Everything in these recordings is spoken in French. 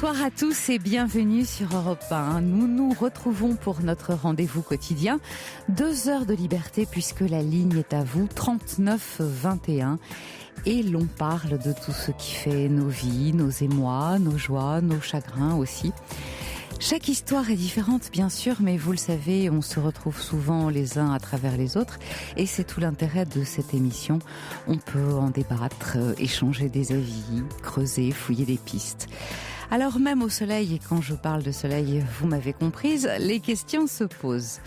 Bonsoir à tous et bienvenue sur Europe 1. Nous nous retrouvons pour notre rendez-vous quotidien. 2 heures de liberté puisque la ligne est à vous, 39 21. Et l'on parle de tout ce qui fait nos vies, nos émois, nos joies, nos chagrins aussi. Chaque histoire est différente, bien sûr, mais vous le savez, on se retrouve souvent les uns à travers les autres. Et c'est tout l'intérêt de cette émission. On peut en débattre, échanger des avis, creuser, fouiller des pistes. Alors même au soleil, et quand je parle de soleil, vous m'avez comprise, les questions se posent.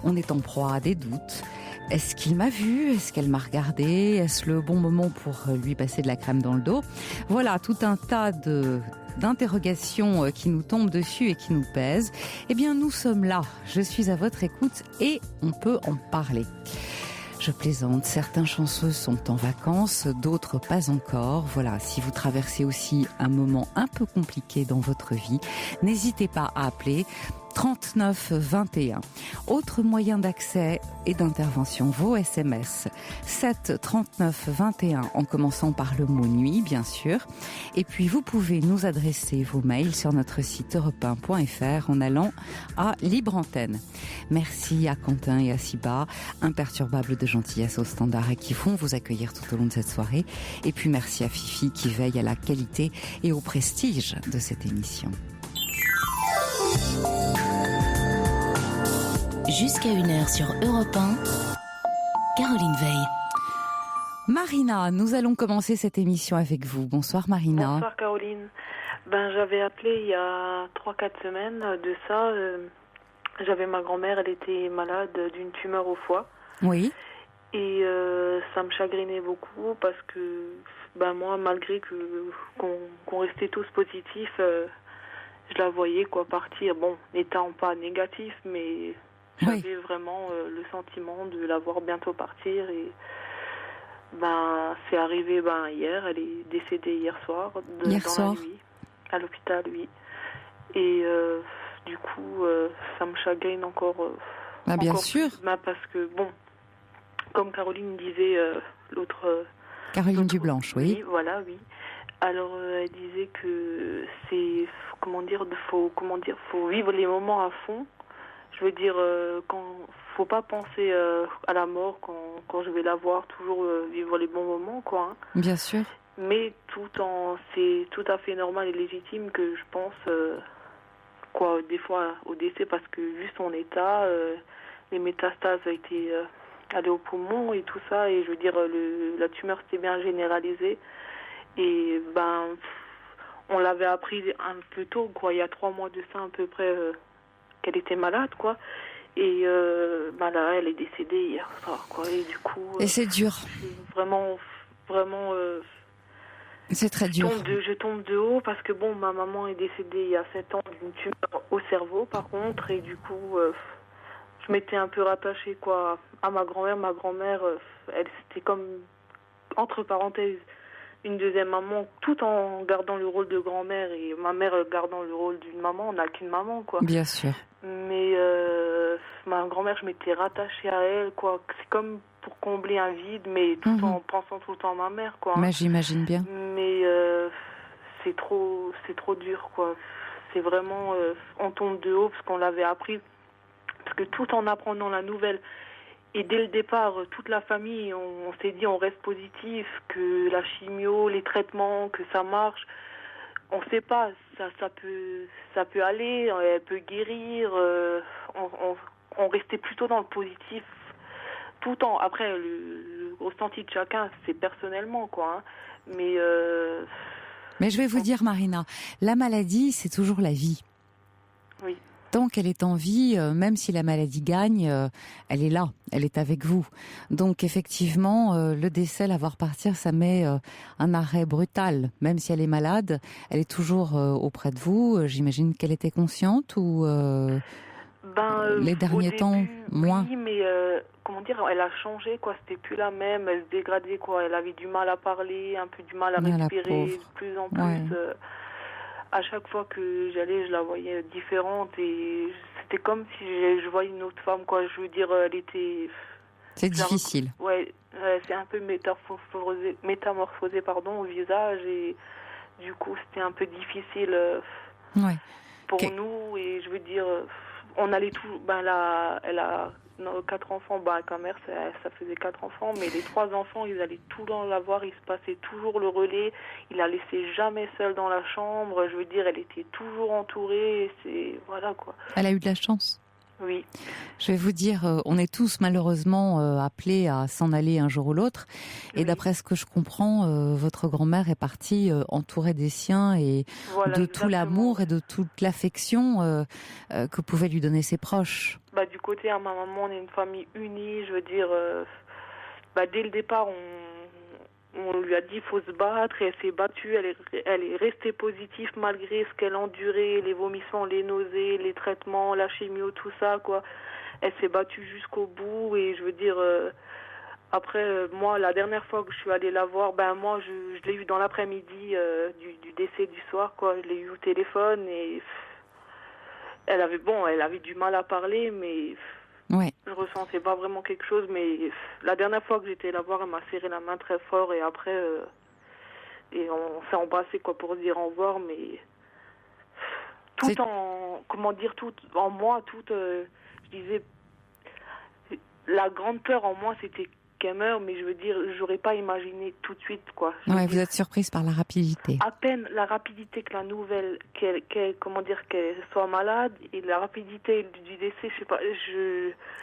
On est en proie à des doutes. Est-ce qu'il m'a vu? Est-ce qu'elle m'a regardé? Est-ce le bon moment pour lui passer de la crème dans le dos? Voilà, tout un tas d'interrogations qui nous tombent dessus et qui nous pèsent. Eh bien, nous sommes là. Je suis à votre écoute et on peut en parler. Je plaisante, certains chanceux sont en vacances, d'autres pas encore. Voilà, si vous traversez aussi un moment un peu compliqué dans votre vie, n'hésitez pas à appeler 39 21. Autre moyen d'accès et d'intervention, vos SMS 7 39 21 en commençant par le mot nuit bien sûr. Et puis vous pouvez nous adresser vos mails sur notre site europe1.fr en allant à Libre Antenne. Merci à Quentin et à Siba, imperturbables de gentillesse au standard et qui vont vous accueillir tout au long de cette soirée. Et puis merci à Fifi qui veille à la qualité et au prestige de cette émission. Jusqu'à 1h sur Europe 1, Caroline Veil. Marina, nous allons commencer cette émission avec vous. Bonsoir Marina. Bonsoir Caroline. J'avais appelé il y a 3-4 semaines de ça. J'avais ma grand-mère, elle était malade d'une tumeur au foie. Oui. Et ça me chagrinait beaucoup parce que moi, malgré qu'on restait tous positifs, je la voyais partir. Bon, n'étant pas négatif, mais j'avais vraiment le sentiment de la voir bientôt partir. Et c'est arrivé hier. Elle est décédée hier soir. Dans la nuit, à l'hôpital, oui. Et du coup, ça me chagrine encore. Bien encore sûr. Plus, parce que comme Caroline disait l'autre. Caroline Dublanche, oui. Oui, voilà, oui. Alors elle disait que c'est faut vivre les moments à fond. Je veux dire faut pas penser à la mort quand je vais la voir, toujours vivre les bons moments quoi. Hein. Bien sûr. Mais c'est tout à fait normal et légitime que je pense des fois au décès parce que vu son état les métastases ont été allées au poumon et tout ça et je veux dire la tumeur s'était bien généralisée. Et on l'avait appris un peu tôt, il y a 3 mois de ça à peu près, qu'elle était malade, quoi. Et là, elle est décédée hier soir, quoi. Et du coup. Et c'est dur. Vraiment. C'est très dur. Je tombe de haut parce que ma maman est décédée il y a 7 ans d'une tumeur au cerveau, par contre, et du coup, je m'étais un peu rattachée, quoi, à ma grand-mère. Ma grand-mère, elle, c'était comme entre parenthèses. Une deuxième maman, tout en gardant le rôle de grand-mère et ma mère gardant le rôle d'une maman, on n'a qu'une maman, quoi. Bien sûr. Mais ma grand-mère, je m'étais rattachée à elle, quoi. C'est comme pour combler un vide, mais tout en pensant tout le temps à ma mère, quoi. Mais j'imagine bien. Mais c'est trop dur, quoi. C'est vraiment, on tombe de haut parce qu'on l'avait appris, parce que tout en apprenant la nouvelle. Et dès le départ, toute la famille, on s'est dit on reste positif, que la chimio, les traitements, que ça marche. On ne sait pas, ça peut aller, elle peut guérir. On restait plutôt dans le positif. Tout en après le ressenti de chacun, c'est personnellement quoi. Hein. Mais je vais vous dire Marina, la maladie c'est toujours la vie. Oui. Tant qu'elle est en vie, même si la maladie gagne, elle est là, elle est avec vous. Donc effectivement, le décès, la voir partir, ça met un arrêt brutal. Même si elle est malade, elle est toujours auprès de vous. J'imagine qu'elle était consciente ou les derniers temps, moins. Oui, mais elle a changé, quoi. C'était plus la même, elle se dégradait, quoi. Elle avait du mal à parler, un peu du mal à respirer, de plus en plus. À chaque fois que j'allais, je la voyais différente et c'était comme si je voyais une autre femme, quoi. Je veux dire, elle était... C'est difficile. Ouais, c'est un peu métamorphosé au visage et du coup, c'était un peu difficile Ouais. Pour nous, et je veux dire, on allait tout, elle a 4 enfants, avec ma mère, ça faisait 4 enfants, mais les 3 enfants, ils allaient tout dans la voir, il se passait toujours le relais, il la laissait jamais seule dans la chambre, je veux dire, elle était toujours entourée, voilà quoi. Elle a eu de la chance. Oui. Je vais vous dire, on est tous malheureusement appelés à s'en aller un jour ou l'autre. Et d'après ce que je comprends, votre grand-mère est partie entourée des siens et de tout l'amour et de toute l'affection que pouvaient lui donner ses proches. Du côté à ma maman, on est une famille unie. Je veux dire, dès le départ, on lui a dit qu'il faut se battre et elle s'est battue. Elle est restée positive malgré ce qu'elle endurait, les vomissements, les nausées, les traitements, la chimio, tout ça, quoi. Elle s'est battue jusqu'au bout et je veux dire, après, moi, la dernière fois que je suis allée la voir, moi, je l'ai eu dans l'après-midi du décès du soir, quoi. Je l'ai eu au téléphone et elle avait du mal à parler, mais... Ouais. Je ressentais pas vraiment quelque chose, mais la dernière fois que j'étais la voir, elle m'a serré la main très fort et après, et on s'est embrassé quoi pour dire au revoir, mais tout en moi, je disais, la grande peur en moi, c'était qu'elle meure, mais je veux dire, j'aurais pas imaginé tout de suite, quoi. Vous êtes surprise par la rapidité. À peine la rapidité que la nouvelle, qu'elle soit malade, et la rapidité du décès, je sais pas,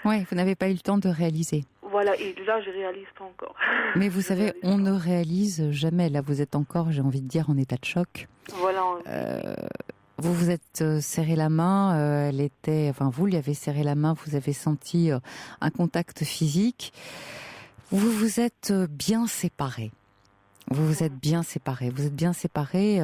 Oui, vous n'avez pas eu le temps de réaliser. Voilà, et là, je réalise pas encore. Mais vous savez, on ne réalise jamais. Là, vous êtes encore, j'ai envie de dire, en état de choc. Voilà. Vous vous êtes serré la main, vous lui avez serré la main, vous avez senti un contact physique. Vous vous êtes bien séparés. Vous êtes bien séparés. Vous êtes bien séparés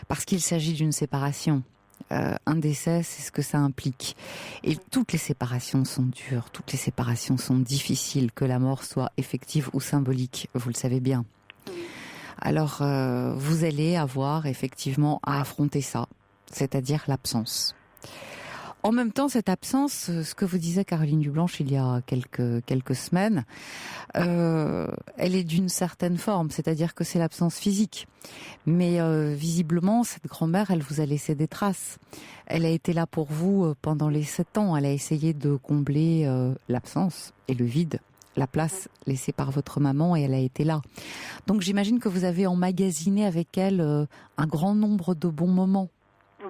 parce qu'il s'agit d'une séparation. Un décès, c'est ce que ça implique. Et toutes les séparations sont dures, toutes les séparations sont difficiles, que la mort soit effective ou symbolique, vous le savez bien. Alors, vous allez avoir effectivement à affronter ça, c'est-à-dire l'absence. En même temps, cette absence, ce que vous disait Caroline Dublanche il y a quelques semaines, elle est d'une certaine forme, c'est-à-dire que c'est l'absence physique. Mais visiblement, cette grand-mère, elle vous a laissé des traces. Elle a été là pour vous pendant les 7 ans. Elle a essayé de combler l'absence et le vide, la place laissée par votre maman, et elle a été là. Donc j'imagine que vous avez emmagasiné avec elle un grand nombre de bons moments.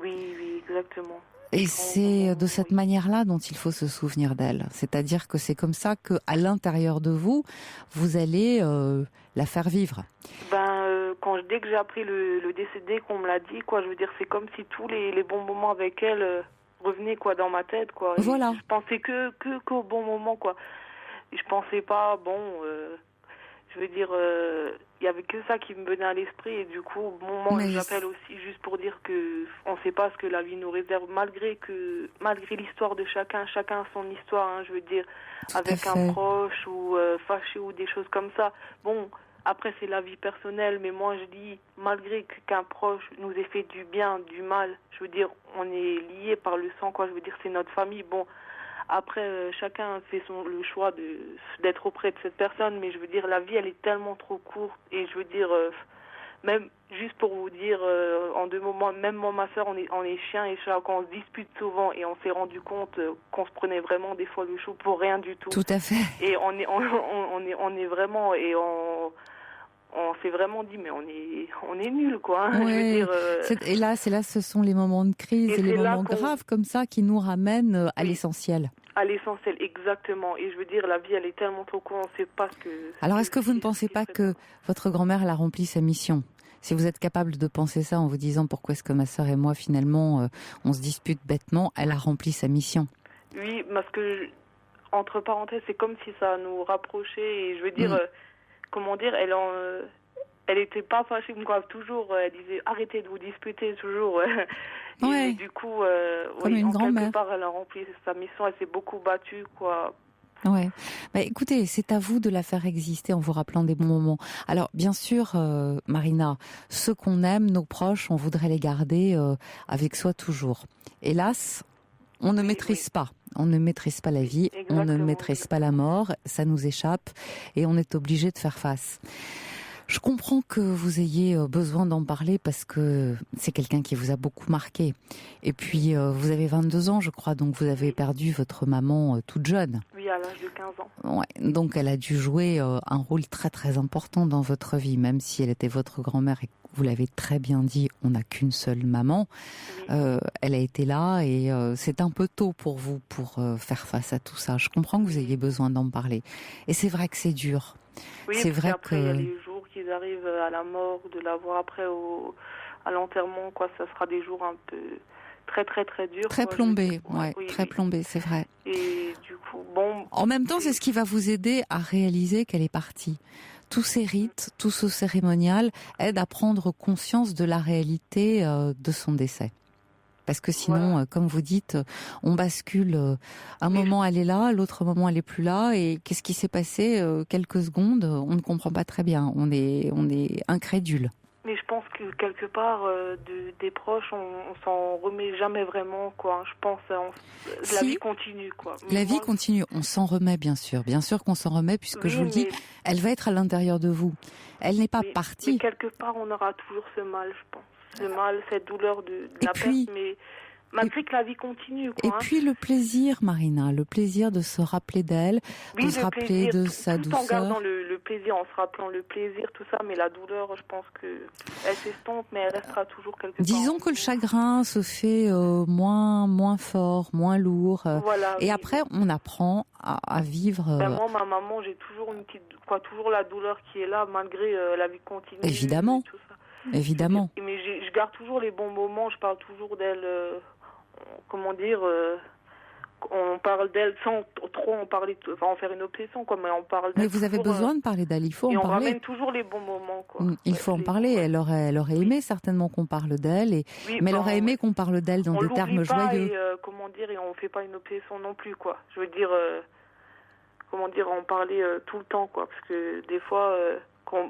Oui, exactement. Et c'est de cette manière-là dont il faut se souvenir d'elle. C'est-à-dire que c'est comme ça qu'à l'intérieur de vous, vous allez la faire vivre. Dès que j'ai appris le décédé, qu'on me l'a dit, quoi, je veux dire, c'est comme si tous les bons moments avec elle revenaient quoi, dans ma tête. Quoi. Voilà. Je pensais qu'au bon moment, quoi. Et je pensais pas, je veux dire, il y avait que ça qui me venait à l'esprit, et du coup, au moment où j'appelle aussi juste pour dire que on sait pas ce que la vie nous réserve, malgré l'histoire de chacun a son histoire, hein, je veux dire, avec un proche ou fâché ou des choses comme ça. Bon, après c'est la vie personnelle, mais moi je dis, malgré qu'un proche nous ait fait du bien, du mal, je veux dire, on est liés par le sang, quoi, je veux dire, c'est notre famille, bon. Après, chacun fait le choix d'être auprès de cette personne, mais je veux dire, la vie, elle est tellement trop courte. Et je veux dire, même juste pour vous dire, en 2 moments, même moi, ma soeur, on est chien et chat, quand on se dispute souvent, et on s'est rendu compte qu'on se prenait vraiment des fois le chou pour rien du tout. Tout à fait. Et on est vraiment, et on s'est vraiment dit, mais on est nuls, quoi. Hein, ouais. Je veux dire, et là, ce sont les moments de crise et les moments graves comme ça qui nous ramènent à l'essentiel. À l'essentiel, exactement. Et je veux dire, la vie, elle est tellement trop courte, on ne sait pas ce que... Alors, est-ce que vous ne pensez pas que votre grand-mère, elle a rempli sa mission ? Si vous êtes capable de penser ça en vous disant pourquoi est-ce que ma sœur et moi, finalement, on se dispute bêtement, elle a rempli sa mission. Oui, parce que, entre parenthèses, c'est comme si ça nous rapprochait. Et je veux dire, comment dire, elle était pas fâchée, toujours, elle disait arrêtez de vous disputer, toujours. Et du coup, comme une grand-mère. Quelque part, elle a rempli sa mission, elle s'est beaucoup battue, quoi. Ouais. Écoutez, c'est à vous de la faire exister en vous rappelant des bons moments. Alors, bien sûr, Marina, ceux qu'on aime, nos proches, on voudrait les garder avec soi toujours. Hélas, on ne maîtrise pas. On ne maîtrise pas la vie, on ne maîtrise pas la mort, ça nous échappe et on est obligé de faire face. Je comprends que vous ayez besoin d'en parler parce que c'est quelqu'un qui vous a beaucoup marqué. Et puis, vous avez 22 ans, je crois, donc vous avez perdu votre maman toute jeune. Oui, à l'âge de 15 ans. Ouais, donc elle a dû jouer un rôle très très important dans votre vie, même si elle était votre grand-mère et vous l'avez très bien dit, on n'a qu'une seule maman. Oui. Elle a été là et c'est un peu tôt pour vous pour faire face à tout ça. Je comprends que vous ayez besoin d'en parler. Et c'est vrai que c'est dur. Oui, c'est vrai qu'après, il y a les jours qu'ils arrivent à la mort, de la voir après à l'enterrement, quoi. Ça sera des jours un peu très très très durs. Très plombés, ouais, oui, très plombés, c'est vrai. Et du coup, bon. En même temps, c'est ce qui va vous aider à réaliser qu'elle est partie. Tous ces rites, tout ce cérémonial aide à prendre conscience de la réalité de son décès. Parce que sinon, comme vous dites, on bascule. Un moment, elle est là, l'autre moment, elle est plus là. Et qu'est-ce qui s'est passé quelques secondes, on ne comprend pas très bien. On est incrédule. Mais je pense que quelque part, des proches, on s'en remet jamais vraiment, quoi. Je pense, la vie continue, quoi. La vie continue. On s'en remet, bien sûr. Bien sûr qu'on s'en remet, puisque je vous le dis, elle va être à l'intérieur de vous. Elle n'est pas partie. Mais quelque part, on aura toujours ce mal, je pense. Ce mal, cette douleur de la perte, mais malgré que la vie continue, quoi. Et puis le plaisir, Marina, le plaisir de se rappeler d'elle, de se rappeler de sa douceur. Tout en gardant le plaisir, en se rappelant le plaisir, tout ça, mais la douleur, je pense que elle s'estompe, mais elle restera toujours quelque part. Disons que le chagrin se fait moins fort, moins lourd. Voilà, et après, on apprend à vivre. Moi, ma maman, j'ai toujours toujours la douleur qui est là, malgré la vie continue. Évidemment. Tout ça. Évidemment. Mais je garde toujours les bons moments, je parle toujours d'elle, on parle d'elle sans trop en parler, en faire une obsession, quoi, mais on parle d'elle. Mais vous avez besoin de parler d'elle, il faut en parler. Et on ramène toujours les bons moments, quoi. Il faut en parler, elle aurait aimé certainement qu'on parle d'elle, mais elle aurait aimé qu'on parle d'elle dans des termes joyeux. Et on fait pas une obsession non plus, quoi. Je veux dire, en parler tout le temps, quoi, parce que des fois...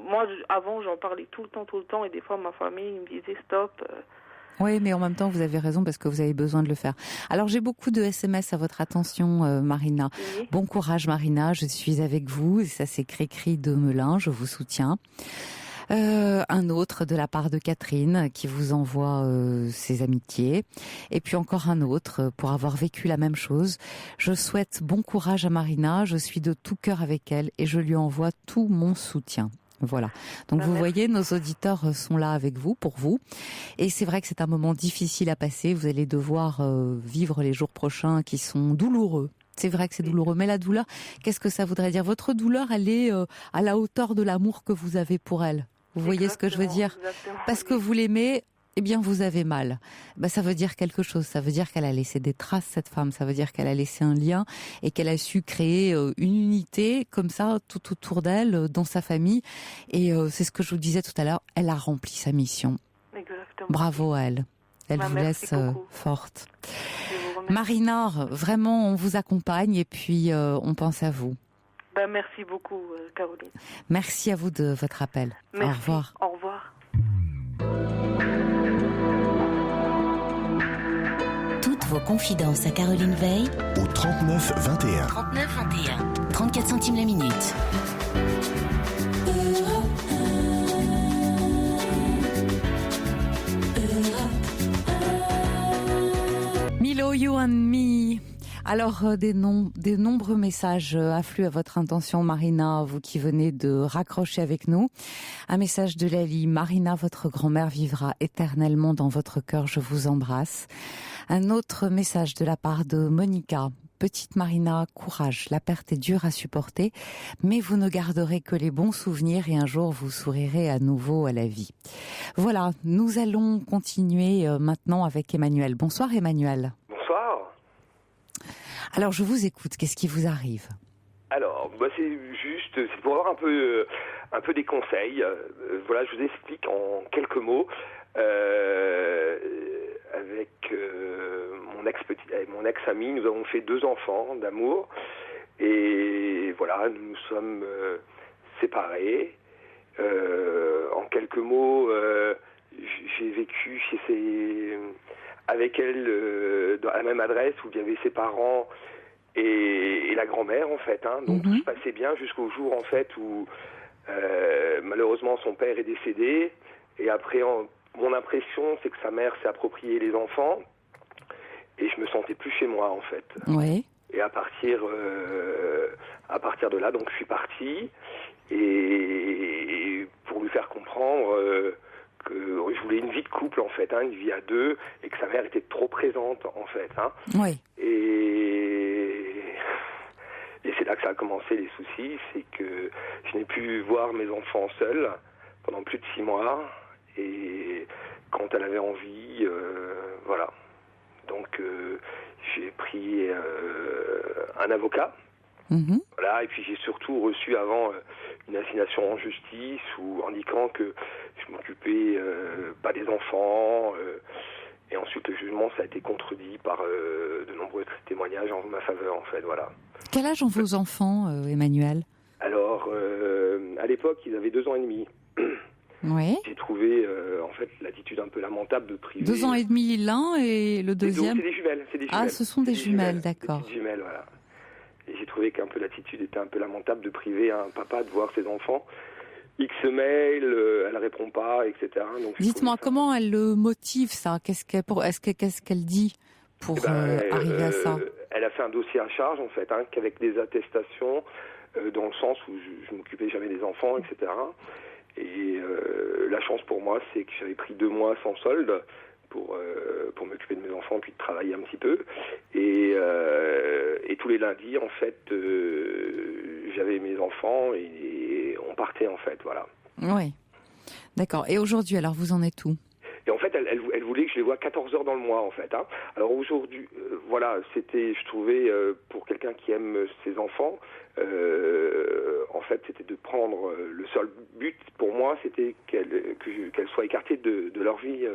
moi, avant, j'en parlais tout le temps, et des fois, ma famille me disait stop. Oui, mais en même temps, vous avez raison parce que vous avez besoin de le faire. Alors, j'ai beaucoup de SMS à votre attention, Marina. Oui. Bon courage, Marina. Je suis avec vous. Et ça, c'est Cricri de Melun. Je vous soutiens. Un autre de la part de Catherine qui vous envoie ses amitiés. Et puis encore un autre pour avoir vécu la même chose. Je souhaite bon courage à Marina. Je suis de tout cœur avec elle et je lui envoie tout mon soutien. Voilà. Donc vous voyez, nos auditeurs sont là avec vous, pour vous. Et c'est vrai que c'est un moment difficile à passer. Vous allez devoir vivre les jours prochains qui sont douloureux. C'est vrai que c'est douloureux. Mais la douleur, qu'est-ce que ça voudrait dire ? Votre douleur, elle est à la hauteur de l'amour que vous avez pour elle. Vous voyez ce que je veux dire ? Parce que vous l'aimez, eh bien vous avez mal. Ça veut dire quelque chose. Ça veut dire qu'elle a laissé des traces, cette femme. Ça veut dire qu'elle a laissé un lien et qu'elle a su créer une unité comme ça tout autour d'elle, dans sa famille. Et c'est ce que je vous disais tout à l'heure. Elle a rempli sa mission. Exactement. Bravo à elle. Elle vous laisse forte. Marina, vraiment, on vous accompagne et puis on pense à vous. Merci beaucoup, Caroline. Merci à vous de votre appel. Merci. Au revoir. Au revoir. Toutes vos confidences à Caroline Veil au 39 21. 39 21. 34 centimes la minute. Milo, You and Me. Alors, des nombreux messages affluent à votre intention, Marina, vous qui venez de raccrocher avec nous. Un message de Lali. Marina, votre grand-mère vivra éternellement dans votre cœur, je vous embrasse. Un autre message de la part de Monica. Petite Marina, courage, la perte est dure à supporter, mais vous ne garderez que les bons souvenirs et un jour vous sourirez à nouveau à la vie. Voilà, nous allons continuer maintenant avec Emmanuel. Bonsoir Emmanuel. Bonsoir. Alors je vous écoute, qu'est-ce qui vous arrive ? Alors, c'est pour avoir un peu des conseils. Voilà, je vous explique en quelques mots. Avec mon ex-ami, nous avons fait 2 enfants d'amour. Et voilà, nous nous sommes séparés. En quelques mots, j'ai vécu avec elle dans la même adresse où il y avait ses parents et la grand-mère, en fait. Donc tout se passait bien jusqu'au jour, en fait, où Malheureusement, son père est décédé. Et après, mon impression, c'est que sa mère s'est approprié les enfants. Et je me sentais plus chez moi, en fait. Oui. Et à partir de là, donc je suis parti. Et pour lui faire comprendre que je voulais une vie de couple, en fait, une vie à deux, et que sa mère était trop présente, en fait. Oui. Et c'est là que ça a commencé, les soucis. C'est que je n'ai pu voir mes enfants seuls pendant plus de 6 mois. Et quand elle avait envie, voilà. Donc, j'ai pris un avocat. Mmh. Voilà, et puis j'ai surtout reçu avant une assignation en justice indiquant que je m'occupais pas des enfants. Et ensuite, le jugement, ça a été contredit par de nombreux témoignages en ma faveur, en fait, voilà. Quel âge ont vos enfants, Emmanuel ? Alors, à l'époque, ils avaient 2 ans et demi. Oui. J'ai trouvé, en fait, l'attitude un peu lamentable de priver... 2 ans et demi l'un et le deuxième ? C'est des jumelles. Ah, ce sont des jumelles, d'accord. Des petites jumelles, voilà. Et j'ai trouvé qu'un peu l'attitude était un peu lamentable de priver un papa de voir ses enfants. X mail, elle répond pas, etc. Donc, dites-moi, comment elle le motive, ça ? Qu'est-ce qu'elle dit pour arriver à ça ? Elle a fait un dossier à charge, en fait, qu'avec des attestations, dans le sens où je m'occupais jamais des enfants, etc. Et la chance pour moi, c'est que j'avais pris 2 mois sans solde pour m'occuper de mes enfants, puis de travailler un petit peu. Et tous les lundis, en fait, j'avais mes enfants et on partait, en fait, voilà. Oui, d'accord. Et aujourd'hui, alors, vous en êtes où ? Et en fait, elle voulait que je les voie 14 heures dans le mois, en fait. Alors aujourd'hui, voilà, c'était, je trouvais, pour quelqu'un qui aime ses enfants, en fait, c'était de prendre le seul but pour moi, c'était qu'elle soit écartée de leur vie,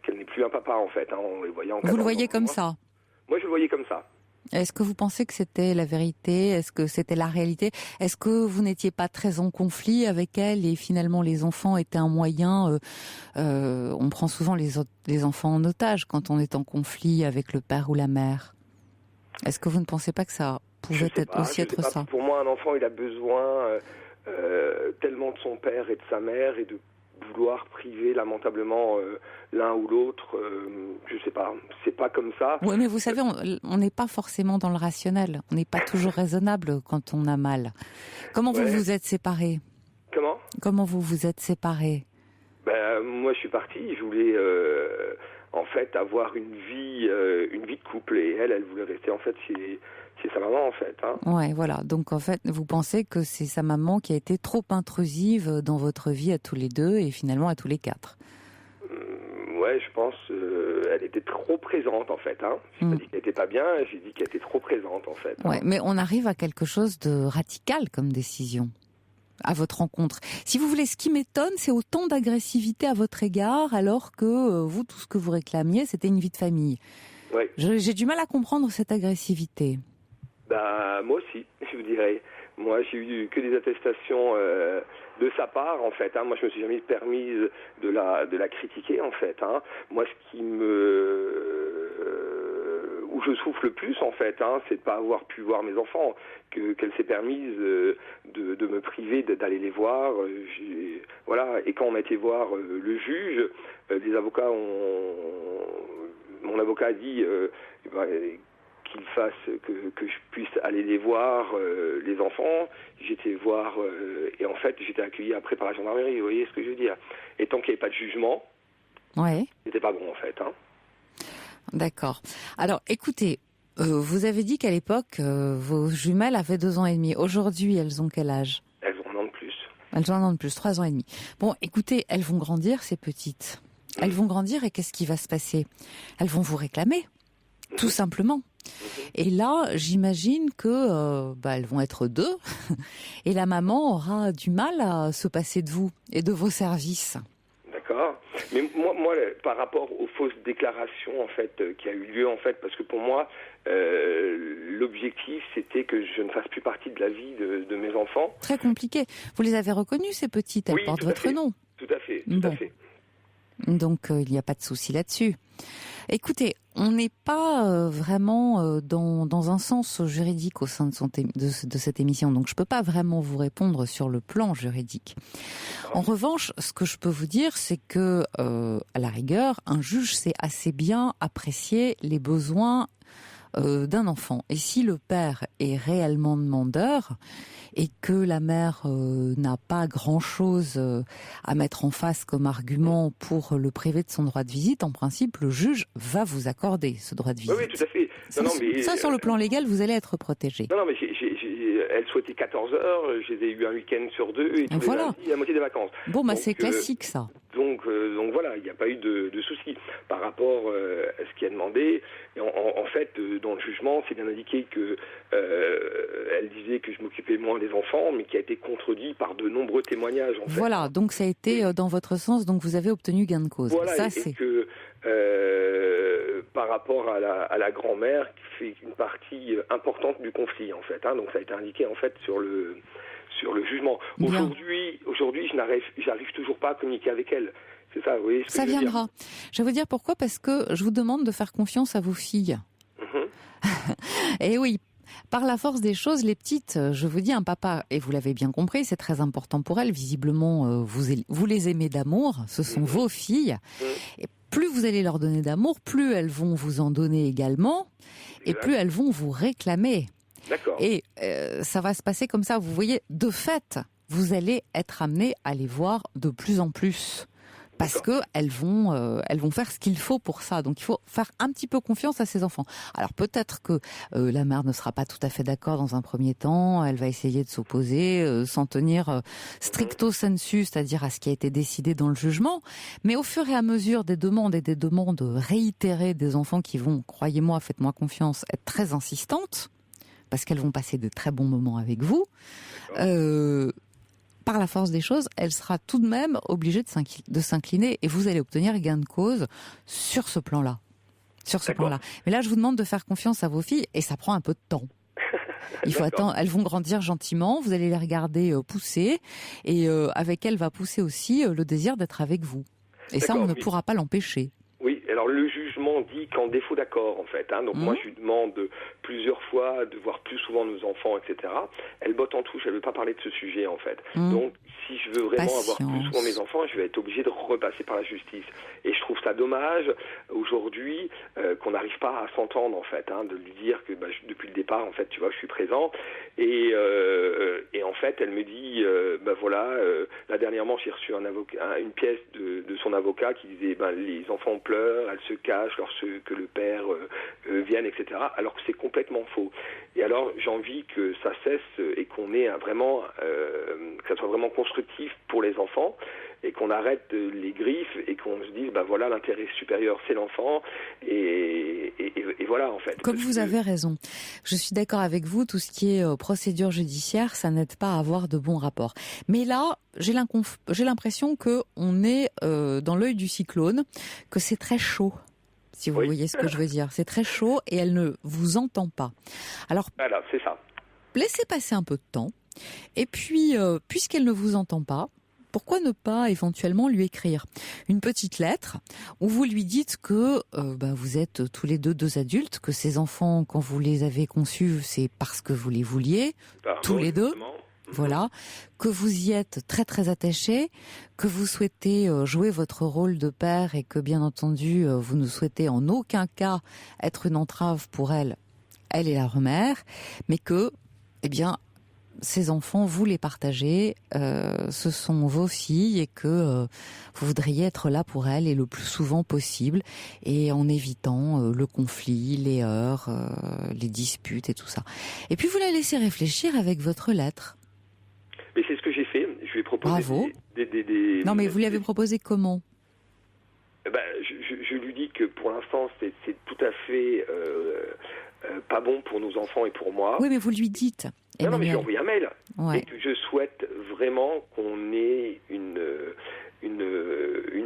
qu'elle n'ait plus un papa, en fait. En les voyant. Vous le voyez comme ça ? Moi, je le voyais comme ça. Est-ce que vous pensez que c'était la vérité ? Est-ce que c'était la réalité ? Est-ce que vous n'étiez pas très en conflit avec elle et finalement les enfants étaient un moyen on prend souvent les enfants en otage quand on est en conflit avec le père ou la mère. Est-ce que vous ne pensez pas que ça pouvait aussi être ça ? Pour moi, un enfant, il a besoin tellement de son père et de sa mère et de vouloir priver lamentablement l'un ou l'autre, je sais pas, c'est pas comme ça. Oui, mais vous savez, on n'est pas forcément dans le rationnel, on n'est pas toujours raisonnable quand on a mal. Comment vous vous êtes séparés ? Comment vous vous êtes séparés ? Moi, je suis parti, je voulais en fait avoir une vie de couple, et elle voulait rester en fait chez sa maman, en fait. Ouais, voilà. Donc en fait, vous pensez que c'est sa maman qui a été trop intrusive dans votre vie à tous les deux et finalement à tous les 4. Ouais, je pense. Elle était trop présente, en fait. J'ai pas dit qu'elle était pas bien, j'ai dit qu'elle était trop présente, en fait. Ouais, mais on arrive à quelque chose de radical comme décision à votre rencontre. Si vous voulez, ce qui m'étonne, c'est autant d'agressivité à votre égard, alors que vous, tout ce que vous réclamiez, c'était une vie de famille. Ouais. J'ai du mal à comprendre cette agressivité. Moi aussi, je vous dirais. Moi, j'ai eu que des attestations de sa part, en fait. Moi, je me suis jamais permis de la critiquer, en fait. Moi, ce qui où je souffre le plus, en fait, c'est de pas avoir pu voir mes enfants, qu'elle s'est permise de me priver d'aller les voir. Voilà. Et quand on a été voir le juge, les avocats mon avocat a dit qu'il fasse que je puisse aller les voir, les enfants. J'étais voir, et en fait, j'étais accueilli après par la gendarmerie, vous voyez ce que je veux dire. Et tant qu'il n'y avait pas de jugement, c'était pas bon, en fait. D'accord. Alors, écoutez, vous avez dit qu'à l'époque, vos jumelles avaient 2 ans et demi. Aujourd'hui, elles ont quel âge ? Elles ont 1 an de plus. Elles ont 1 an de plus, 3 ans et demi. Bon, écoutez, elles vont grandir, ces petites. Elles vont grandir, et qu'est-ce qui va se passer ? Elles vont vous réclamer, tout simplement. Et là, j'imagine que elles vont être 2 et la maman aura du mal à se passer de vous et de vos services. D'accord. Mais moi, par rapport aux fausses déclarations, en fait, qui a eu lieu, en fait, parce que pour moi, l'objectif, c'était que je ne fasse plus partie de la vie de mes enfants. Très compliqué. Vous les avez reconnues, ces petites ? Elles portent votre nom. Tout à fait, tout à fait. Donc, il n'y a pas de souci là-dessus. Écoutez, on n'est pas vraiment dans un sens juridique au sein de cette émission, donc je peux pas vraiment vous répondre sur le plan juridique. En revanche, ce que je peux vous dire, c'est que, à la rigueur, un juge sait assez bien apprécier les besoins d'un enfant. Et si le père est réellement demandeur et que la mère n'a pas grand-chose à mettre en face comme argument pour le priver de son droit de visite, en principe, le juge va vous accorder ce droit de visite. Oui, tout à fait. Ça, sur le plan légal, vous allez être protégé. Non, mais elle souhaitait 14 heures, je les ai eu un week-end sur 2 et tous les lundis, la moitié des vacances. Bon, c'est classique, ça. Donc voilà, il n'y a pas eu de souci par rapport à ce qui a demandé. Et en fait, dans le jugement, c'est bien indiqué que elle disait que je m'occupais moins des enfants, mais qui a été contredit par de nombreux témoignages. En fait. Voilà, donc ça a été dans votre sens, donc vous avez obtenu gain de cause. Voilà, ça, et c'est que par rapport à la grand-mère, qui fait une partie importante du conflit, en fait. Donc ça a été indiqué en fait sur le jugement. Aujourd'hui, j'arrive toujours pas à communiquer avec elle. C'est ça, vous voyez ce que ça je veux viendra. dire. Je vais vous dire pourquoi, parce que je vous demande de faire confiance à vos filles. Et oui, par la force des choses, les petites, je vous dis, un papa, et vous l'avez bien compris, c'est très important pour elles. Visiblement, vous les aimez d'amour, ce sont vos filles. Et plus vous allez leur donner d'amour, plus elles vont vous en donner également, et plus elles vont vous réclamer. D'accord. Et ça va se passer comme ça. Vous voyez, de fait, vous allez être amené à les voir de plus en plus. Parce que elles vont faire ce qu'il faut pour ça. Donc il faut faire un petit peu confiance à ses enfants. Alors peut-être que la mère ne sera pas tout à fait d'accord dans un premier temps. Elle va essayer de s'opposer, s'en tenir stricto sensu, c'est-à-dire à ce qui a été décidé dans le jugement. Mais au fur et à mesure des demandes et des demandes réitérées des enfants qui vont, croyez-moi, faites-moi confiance, être très insistantes, parce qu'elles vont passer de très bons moments avec vous. Par la force des choses, elle sera tout de même obligée de s'incliner et vous allez obtenir gain de cause sur ce plan-là. Mais là, je vous demande de faire confiance à vos filles et ça prend un peu de temps. Il faut attendre. Elles vont grandir gentiment, vous allez les regarder pousser et avec elles va pousser aussi le désir d'être avec vous. Et ça, on ne pourra pas l'empêcher. Oui, alors le jugement dit qu'en défaut d'accord, en fait. Donc moi, je lui demande plusieurs fois de voir plus souvent nos enfants, etc. Elle botte en touche, elle ne veut pas parler de ce sujet, en fait. Donc, si je veux vraiment avoir plus souvent mes enfants, je vais être obligé de repasser par la justice. Et je trouve ça dommage, aujourd'hui, qu'on n'arrive pas à s'entendre, en fait, de lui dire que depuis le départ, en fait, tu vois, je suis présent. Et en fait, elle me dit, là, dernièrement, j'ai reçu une pièce de son avocat qui disait, les enfants pleurent, elles se cachent lorsque le père vienne, etc. Alors que c'est complètement faux. Et alors, j'ai envie que ça cesse et qu'on ait que ça soit vraiment constructif pour les enfants et qu'on arrête les griffes et qu'on se dise, l'intérêt supérieur, c'est l'enfant et voilà, en fait. Comme vous avez raison. Je suis d'accord avec vous, tout ce qui est procédure judiciaire, ça n'aide pas à avoir de bons rapports. Mais là, j'ai l'impression qu'on est dans l'œil du cyclone, que c'est très chaud. Si vous voyez ce que je veux dire. C'est très chaud et elle ne vous entend pas. Alors, voilà, c'est ça. Laissez passer un peu de temps. Et puis, puisqu'elle ne vous entend pas, pourquoi ne pas éventuellement lui écrire une petite lettre où vous lui dites que vous êtes tous les deux adultes, que ces enfants, quand vous les avez conçus, c'est parce que vous les vouliez, tous les deux. Voilà, que vous y êtes très très attachés, que vous souhaitez jouer votre rôle de père et que bien entendu vous ne souhaitez en aucun cas être une entrave pour elle et la mère, mais que, ces enfants, vous les partagez, ce sont vos filles et que vous voudriez être là pour elles et le plus souvent possible et en évitant le conflit, les heurts, les disputes et tout ça. Et puis vous la laissez réfléchir avec votre lettre. Mais c'est ce que j'ai fait. Je lui ai proposé. Bravo. Non, mais vous lui avez proposé comment ? Je lui dis que pour l'instant, c'est tout à fait pas bon pour nos enfants et pour moi. Oui, mais vous lui dites. Non, mais j'ai envoyé un mail. Ouais. Et que je souhaite vraiment qu'on ait une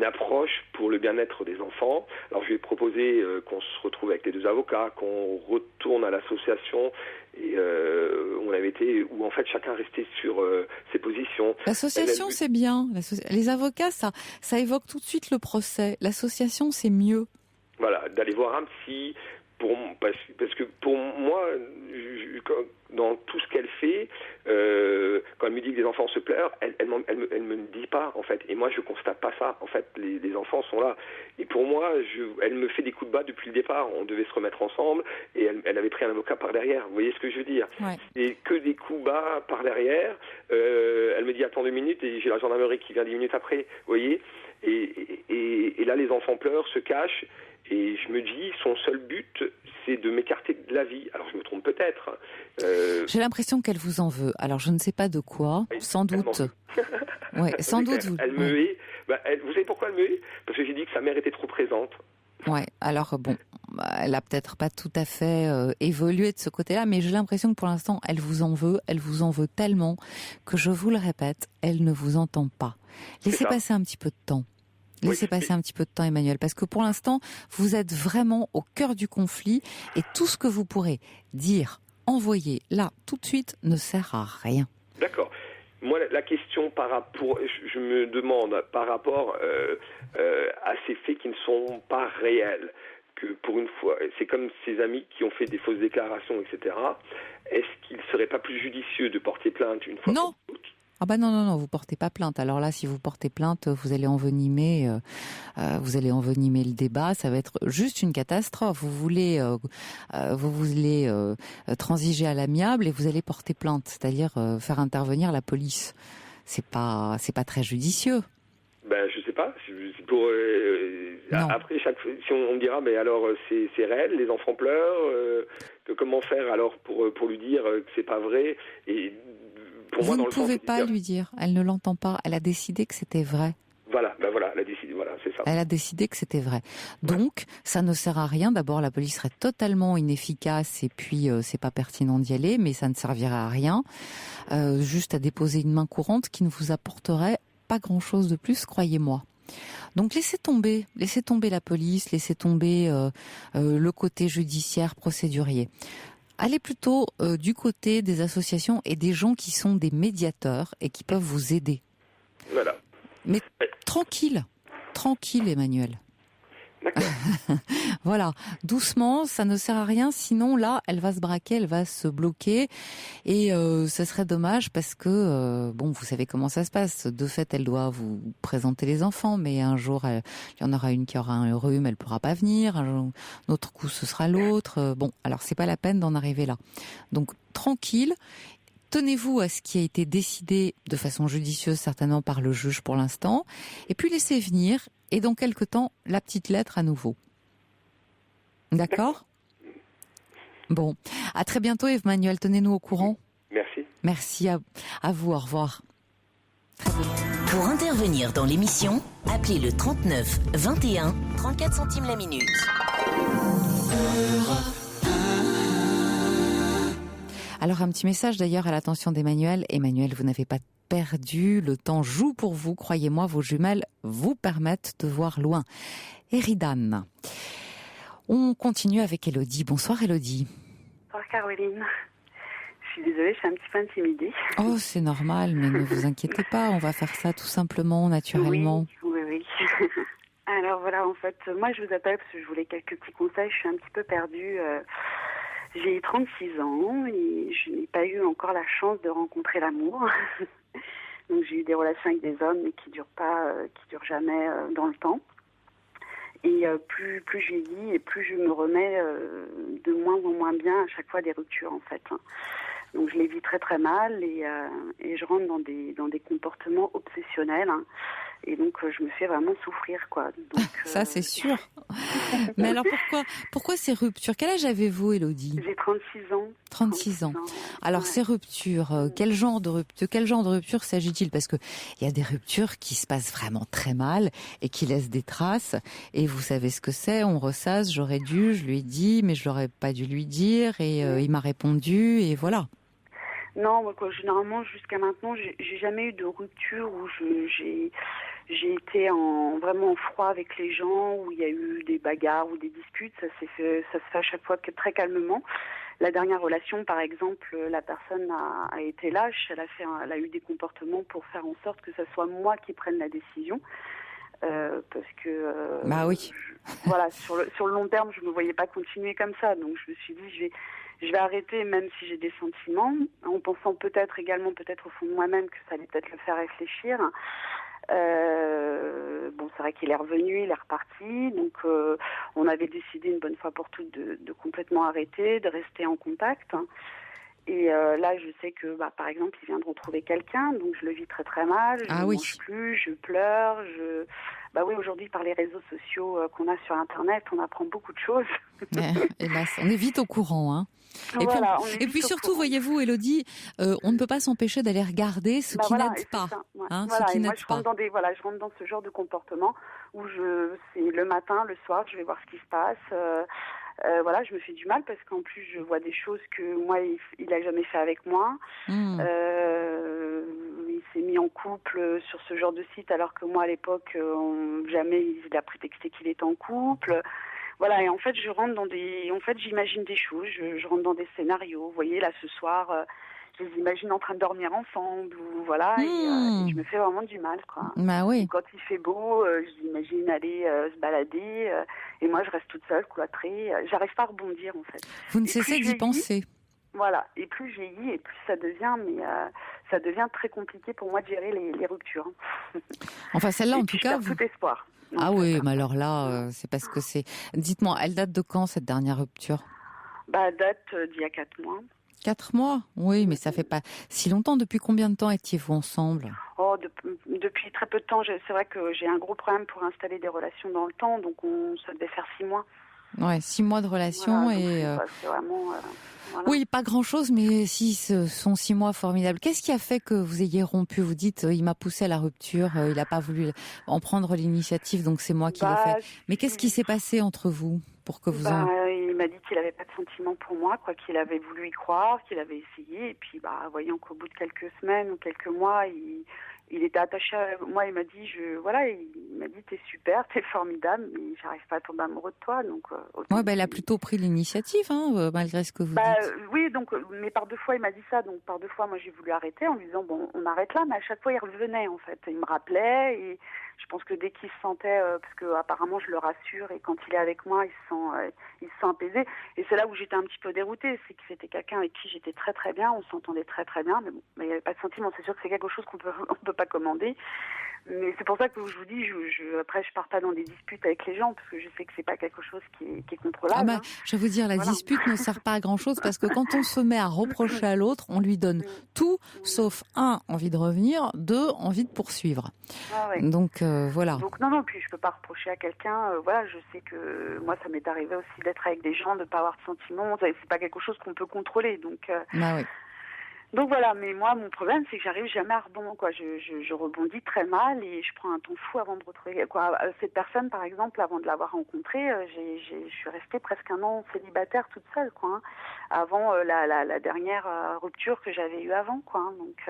approche pour le bien-être des enfants. Alors je lui ai proposé qu'on se retrouve avec les deux avocats, qu'on retourne à l'association et où en fait chacun restait sur ses positions. L'association c'est bien. Les avocats ça évoque tout de suite le procès. L'association c'est mieux. Voilà, d'aller voir un psy. Parce que pour moi, dans tout ce qu'elle fait, quand elle me dit que les enfants se pleurent, elle me le dit pas, en fait. Et moi, je constate pas ça. En fait, les enfants sont là. Et pour moi, elle me fait des coups de bas depuis le départ. On devait se remettre ensemble et elle avait pris un avocat par derrière. Vous voyez ce que je veux dire? Ouais. Et que des coups bas par derrière. Elle me dit attends 2 minutes et j'ai la gendarmerie qui vient 10 minutes après. Vous voyez? Et là, les enfants pleurent, se cachent. Et je me dis, son seul but, c'est de m'écarter de la vie. Alors, je me trompe peut-être. J'ai l'impression qu'elle vous en veut. Alors, je ne sais pas de quoi. Sans doute. Ouais, sans doute. Elle me hait. Vous savez pourquoi elle me hait? Parce que j'ai dit que sa mère était trop présente. Ouais. Alors, bon, elle a peut-être pas tout à fait évolué de ce côté-là, mais j'ai l'impression que pour l'instant, elle vous en veut. Elle vous en veut tellement que, je vous le répète, elle ne vous entend pas. Laissez passer un petit peu de temps. Laissez passer un petit peu de temps, Emmanuel, parce que pour l'instant, vous êtes vraiment au cœur du conflit et tout ce que vous pourrez dire, envoyer là, tout de suite, ne sert à rien. D'accord. Moi, la question je me demande par rapport à ces faits qui ne sont pas réels, que pour une fois, c'est comme ses amis qui ont fait des fausses déclarations, etc. Est-ce qu'il ne serait pas plus judicieux de porter plainte une fois pour toutes? Ah bah non, vous portez pas plainte. Alors là, si vous portez plainte, vous allez envenimer le débat. Ça va être juste une catastrophe. Vous voulez transiger à l'amiable et vous allez porter plainte, c'est-à-dire faire intervenir la police. C'est pas très judicieux. Ben je sais pas. Après si on me dira, mais alors c'est réel, les enfants pleurent. Comment faire alors pour lui dire que c'est pas vrai? Et vous ne pouvez pas lui dire. Elle ne l'entend pas. Elle a décidé que c'était vrai. Voilà, elle a décidé. Voilà, c'est ça. Elle a décidé que c'était vrai. Donc, ça ne sert à rien. D'abord, la police serait totalement inefficace et puis c'est pas pertinent d'y aller, mais ça ne servirait à rien. Juste à déposer une main courante qui ne vous apporterait pas grand-chose de plus, croyez-moi. Donc laissez tomber la police, laissez tomber le côté judiciaire, procédurier. Allez plutôt du côté des associations et des gens qui sont des médiateurs et qui peuvent vous aider. Voilà. Mais tranquille, Emmanuel. D'accord. Voilà, doucement, ça ne sert à rien, sinon là, elle va se braquer, elle va se bloquer, et ça serait dommage parce que, vous savez comment ça se passe. De fait, elle doit vous présenter les enfants, mais un jour, il y en aura une qui aura un rhume, elle pourra pas venir, un autre coup, ce sera l'autre. Alors c'est pas la peine d'en arriver là. Donc, tranquille. Tenez-vous à ce qui a été décidé de façon judicieuse, certainement par le juge pour l'instant, et puis laissez venir, et dans quelque temps, la petite lettre à nouveau. D'accord ? Bon, à très bientôt Emmanuel, tenez-nous au courant. Merci. Merci à vous, au revoir. Pour intervenir dans l'émission, appelez le 39 21 34 centimes la minute. Alors un petit message d'ailleurs à l'attention d'Emmanuel. Emmanuel, vous n'avez pas perdu, le temps joue pour vous, croyez-moi, vos jumelles vous permettent de voir loin. Eridan. On continue avec Elodie. Bonsoir Elodie. Bonsoir Caroline. Je suis désolée, je suis un petit peu intimidée. Oh, c'est normal, mais ne vous inquiétez pas, on va faire ça tout simplement, naturellement. Oui. Alors voilà, en fait, moi je vous appelle parce que je voulais quelques petits conseils, je suis un petit peu perdue. J'ai 36 ans et je n'ai pas eu encore la chance de rencontrer l'amour. Donc j'ai eu des relations avec des hommes mais qui durent jamais dans le temps. Et plus je vieillis et plus je me remets de moins en moins bien à chaque fois des ruptures en fait. Donc je les vis très très mal et je rentre dans des comportements obsessionnels. Et donc je me fais vraiment souffrir quoi. Donc, ça c'est sûr. Mais alors pourquoi ces ruptures? Quel âge avez-vous, Elodie? J'ai 36 ans. 36 ans. Alors ouais. Ces ruptures, quel genre de rupture s'agit-il? Parce que il y a des ruptures qui se passent vraiment très mal et qui laissent des traces. Et vous savez ce que c'est, on ressasse, je lui ai dit, mais je l'aurais pas dû lui dire. Et il m'a répondu et voilà. Non, généralement jusqu'à maintenant, j'ai jamais eu de rupture où j'ai été vraiment en froid avec les gens, où il y a eu des bagarres ou des disputes. Ça se fait à chaque fois très calmement. La dernière relation, par exemple, la personne a été lâche. Elle a eu des comportements pour faire en sorte que ce soit moi qui prenne la décision. parce que Bah oui. voilà, sur le long terme, je me voyais pas continuer comme ça, donc je me suis dit je vais arrêter même si j'ai des sentiments, en pensant peut-être au fond de moi-même que ça allait peut-être le faire réfléchir. Bon, c'est vrai qu'il est revenu, il est reparti, donc on avait décidé une bonne fois pour toutes de complètement arrêter, de rester en contact. Et là, je sais que, par exemple, il vient de retrouver quelqu'un, donc je le vis très très mal. Je ne mange plus, je pleure. Oui, aujourd'hui, par les réseaux sociaux qu'on a sur Internet, on apprend beaucoup de choses. Hélas, on est vite au courant, hein. Voilà, et puis surtout, voyez-vous, Élodie, on ne peut pas s'empêcher d'aller regarder ce qui n'aide pas. Hein, voilà, ce qui n'aide pas. Je rentre dans ce genre de comportement où c'est le matin, le soir, je vais voir ce qui se passe. Je me fais du mal parce qu'en plus je vois des choses que moi il a jamais fait avec moi. Il s'est mis en couple sur ce genre de site alors que moi à l'époque jamais il a prétexté qu'il était en couple. Voilà, et en fait je rentre j'imagine des choses, je rentre dans des scénarios. Vous voyez là ce soir je les imagine en train de dormir ensemble, ou voilà, et je me fais vraiment du mal, quoi. Bah oui. Quand il fait beau, je l'imagine aller se balader, et moi je reste toute seule, cloîtrée. J'arrive pas à rebondir, en fait. Vous ne cessez d'y penser. Voilà, et plus je vieillis, et plus ça devient très compliqué pour moi de gérer les ruptures. Enfin, celle-là, en tout cas, tout espoir. Ah oui, mais alors là, c'est parce que c'est... Dites-moi, elle date de quand, cette dernière rupture ? Elle date d'il y a 4 mois. 4 mois ? Oui, mais ça fait pas si longtemps. Depuis combien de temps étiez-vous ensemble ? Depuis très peu de temps. C'est vrai que j'ai un gros problème pour installer des relations dans le temps, donc ça devait faire 6 mois. Ouais, 6 mois de relation c'est vraiment... voilà. Oui, pas grand-chose, mais si ce sont 6 mois formidables. Qu'est-ce qui a fait que vous ayez rompu ? Vous dites, il m'a poussé à la rupture, il n'a pas voulu en prendre l'initiative, donc c'est moi qui l'ai fait. Mais qu'est-ce qui s'est passé entre vous pour que vous Il m'a dit qu'il n'avait pas de sentiments pour moi, qu'il avait voulu y croire, qu'il avait essayé, et puis voyant qu'au bout de quelques semaines ou quelques mois, il était attaché à moi. Il m'a dit, t'es super, t'es formidable, mais j'arrive pas à tomber amoureux de toi. Donc, il a plutôt pris l'initiative, malgré ce que vous dites. Oui, mais par 2 fois il m'a dit ça. Donc par 2 fois, moi j'ai voulu arrêter en lui disant on arrête là, mais à chaque fois il revenait en fait. Il me rappelait et je pense que dès qu'il se sentait, parce que apparemment je le rassure et quand il est avec moi, il se sent apaisé. Et c'est là où j'étais un petit peu déroutée, c'est que c'était quelqu'un avec qui j'étais très très bien, on s'entendait très très bien, mais il n'y avait pas de sentiment. C'est sûr que c'est quelque chose qu'on peut pas commander. Mais c'est pour ça que je vous dis, après je pars pas dans des disputes avec les gens parce que je sais que c'est pas quelque chose qui est contrôlable. Je vais vous dire, la dispute ne sert pas à grand chose parce que quand on se met à reprocher à l'autre, on lui donne tout sauf 1, envie de revenir, 2, envie de poursuivre. Donc voilà. Donc non, puis je peux pas reprocher à quelqu'un. Je sais que moi ça m'est arrivé aussi d'être avec des gens, de pas avoir de sentiments. C'est pas quelque chose qu'on peut contrôler. Donc oui. Donc voilà, mais moi, mon problème, c'est que j'arrive jamais à rebondir, quoi. Je rebondis très mal et je prends un temps fou avant de retrouver, quoi. Cette personne, par exemple, avant de l'avoir rencontrée, je suis restée presque 1 an célibataire toute seule, quoi. Avant la dernière rupture que j'avais eue avant, quoi. Donc.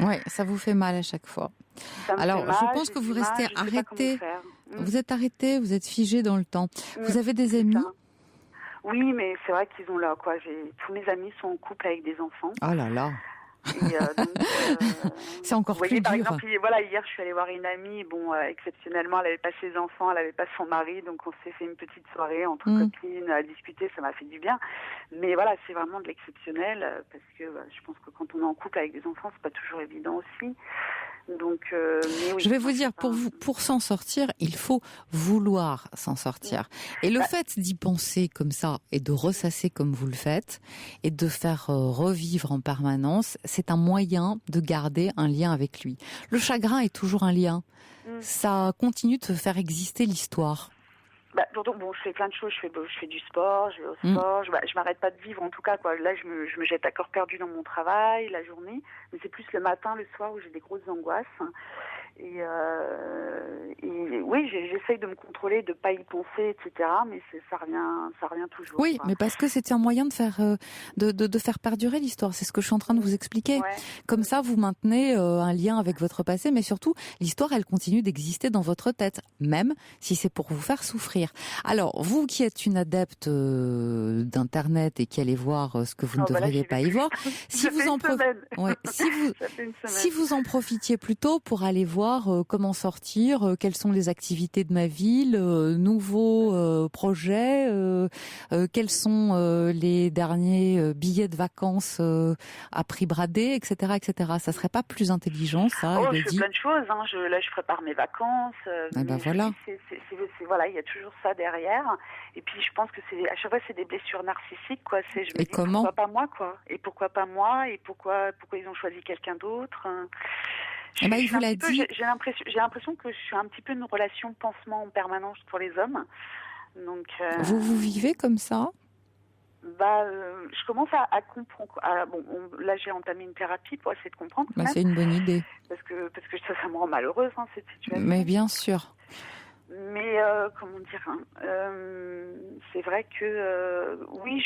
Ouais, ça vous fait mal à chaque fois. Alors, je pense que vous restez arrêté. Vous êtes arrêté, vous êtes figé dans le temps. Vous avez des amis ? Oui, mais c'est vrai qu'ils ont là, quoi. Tous mes amis sont en couple avec des enfants. Oh là là. C'est encore plus dur. Par exemple, hier, je suis allée voir une amie. Exceptionnellement, elle n'avait pas ses enfants, elle n'avait pas son mari, donc on s'est fait une petite soirée entre copines à discuter. Ça m'a fait du bien. Mais voilà, c'est vraiment de l'exceptionnel parce que je pense que quand on est en couple avec des enfants, c'est pas toujours évident aussi. Donc, mais oui, je vais vous dire, pour s'en sortir, il faut vouloir s'en sortir. Et le fait d'y penser comme ça et de ressasser comme vous le faites et de faire revivre en permanence, c'est un moyen de garder un lien avec lui. Le chagrin est toujours un lien. Ça continue de faire exister l'histoire. Je fais plein de choses. Je fais du sport, je vais au sport. Je m'arrête pas de vivre, en tout cas, quoi. Là, je me jette à corps perdu dans mon travail, la journée. Mais c'est plus le matin, le soir où j'ai des grosses angoisses. Et oui, j'essaye de me contrôler, de pas y penser, etc. Mais ça revient toujours. Oui, quoi. mais parce que c'était un moyen de faire de faire perdurer l'histoire. C'est ce que je suis en train de vous expliquer. Ouais. Comme ça, vous maintenez un lien avec votre passé, mais surtout, l'histoire, elle continue d'exister dans votre tête, même si c'est pour vous faire souffrir. Alors, vous qui êtes une adepte d'Internet et qui allez voir ce que vous ne devriez pas y voir, si vous en profitiez plutôt pour aller voir savoir comment sortir, quelles sont les activités de ma ville, nouveaux projets, quels sont les derniers billets de vacances à prix bradé, etc., etc. Ça serait pas plus intelligent, ça, je fais Élodie? plein de choses. Hein. Là, je prépare mes vacances. Ah ben voilà. Voilà, il y a toujours ça derrière. Et puis, je pense que à chaque fois, c'est des blessures narcissiques, quoi. Je me dis, comment? pourquoi pas moi, quoi? Et pourquoi pas moi? Et pourquoi ils ont choisi quelqu'un d'autre? Il vous l'a dit. J'ai l'impression que je suis un petit peu une relation pansement en permanence pour les hommes. Donc. Vous vivez comme ça? Je commence à comprendre. Là, j'ai entamé une thérapie pour essayer de comprendre. C'est une bonne idée. Parce que ça me rend malheureuse, cette situation. Mais bien sûr. Mais comment dire, c'est vrai que oui,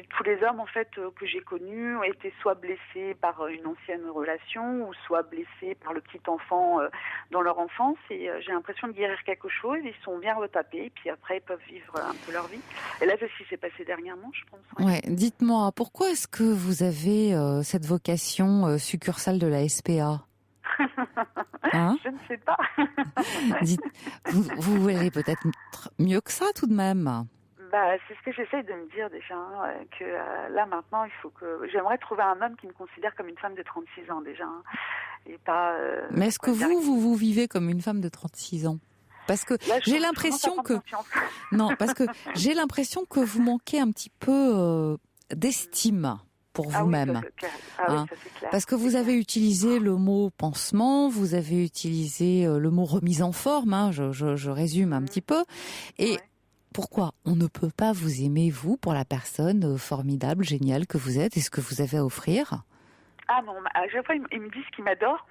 tous les hommes en fait que j'ai connus ont été soit blessés par une ancienne relation ou soit blessés par le petit enfant dans leur enfance, et j'ai l'impression de guérir quelque chose. Ils sont bien retapés, puis après ils peuvent vivre un peu leur vie. Et là, c'est ce qui s'est passé dernièrement, je pense. Ouais. Dites-moi, pourquoi est-ce que vous avez cette vocation succursale de la SPA? Hein? Je ne sais pas. Vous voulez peut-être mieux que ça tout de même. C'est ce que j'essaye de me dire déjà, que là maintenant, il faut que j'aimerais trouver un homme qui me considère comme une femme de 36 ans déjà, et pas. Mais est-ce que vous vivez comme une femme de 36 ans? Parce que là, j'ai l'impression que parce que j'ai l'impression que vous manquez un petit peu d'estime pour vous-même. Parce que vous avez utilisé le mot pansement, vous avez utilisé le mot remise en forme, je résume un petit peu. Et pourquoi on ne peut pas vous aimer, vous, pour la personne formidable, géniale que vous êtes et ce que vous avez à offrir? Ah non, à chaque fois, ils me disent qu'ils m'adorent.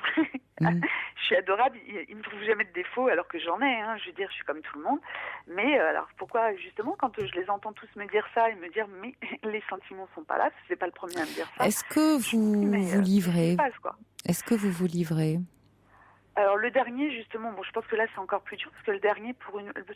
Je suis adorable, ils me trouvent jamais de défauts alors que j'en ai. Je veux dire, je suis comme tout le monde. Mais alors pourquoi, justement, quand je les entends tous me dire ça et me dire mais les sentiments sont pas là, c'est pas le premier à me dire ça. Est-ce que vous vous livrez? Est-ce que vous vous livrez? Alors le dernier, justement, je pense que là c'est encore plus dur parce que le dernier,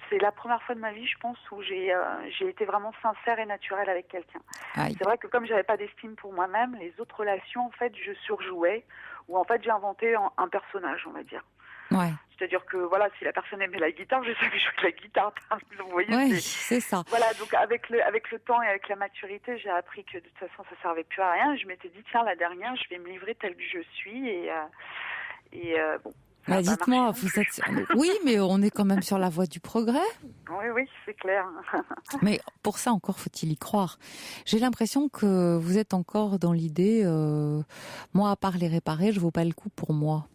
c'est la première fois de ma vie, je pense, où j'ai été vraiment sincère et naturelle avec quelqu'un. C'est vrai que comme j'avais pas d'estime pour moi-même, les autres relations, en fait, je surjouais, ou en fait j'ai inventé un personnage, on va dire. Ouais. C'est-à-dire que voilà, si la personne aimait la guitare, je savais jouer de la guitare. Vous voyez, oui, c'est ça. Voilà, donc avec le temps et avec la maturité, j'ai appris que de toute façon ça servait plus à rien. Je m'étais dit tiens, la dernière, je vais me livrer telle que je suis et bon. Dites-moi, vous êtes... Oui, mais on est quand même sur la voie du progrès. Oui, c'est clair. Mais pour ça, encore faut-il y croire. J'ai l'impression que vous êtes encore dans l'idée, moi, à part les réparer, je vaux pas le coup pour moi.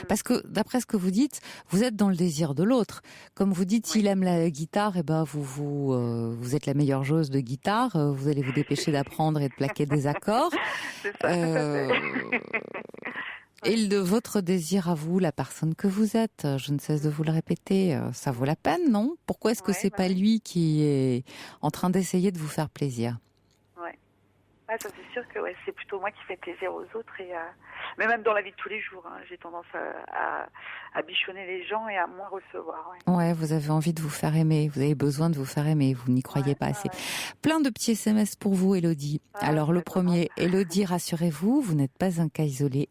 Parce que, d'après ce que vous dites, vous êtes dans le désir de l'autre. Comme vous dites, s'il aime la guitare, vous êtes la meilleure joueuse de guitare, vous allez vous dépêcher d'apprendre et de plaquer des accords. C'est ça, Et de votre désir à vous, la personne que vous êtes, je ne cesse de vous le répéter, ça vaut la peine, non? Pourquoi est-ce que c'est pas lui qui est en train d'essayer de vous faire plaisir? Ça c'est sûr que c'est plutôt moi qui fais plaisir aux autres, mais même dans la vie de tous les jours, j'ai tendance à bichonner les gens et à moins recevoir. Ouais, vous avez envie de vous faire aimer, vous avez besoin de vous faire aimer, vous n'y croyez pas assez. Plein de petits SMS pour vous, Élodie. Alors le premier, Élodie, rassurez-vous, vous n'êtes pas un cas isolé.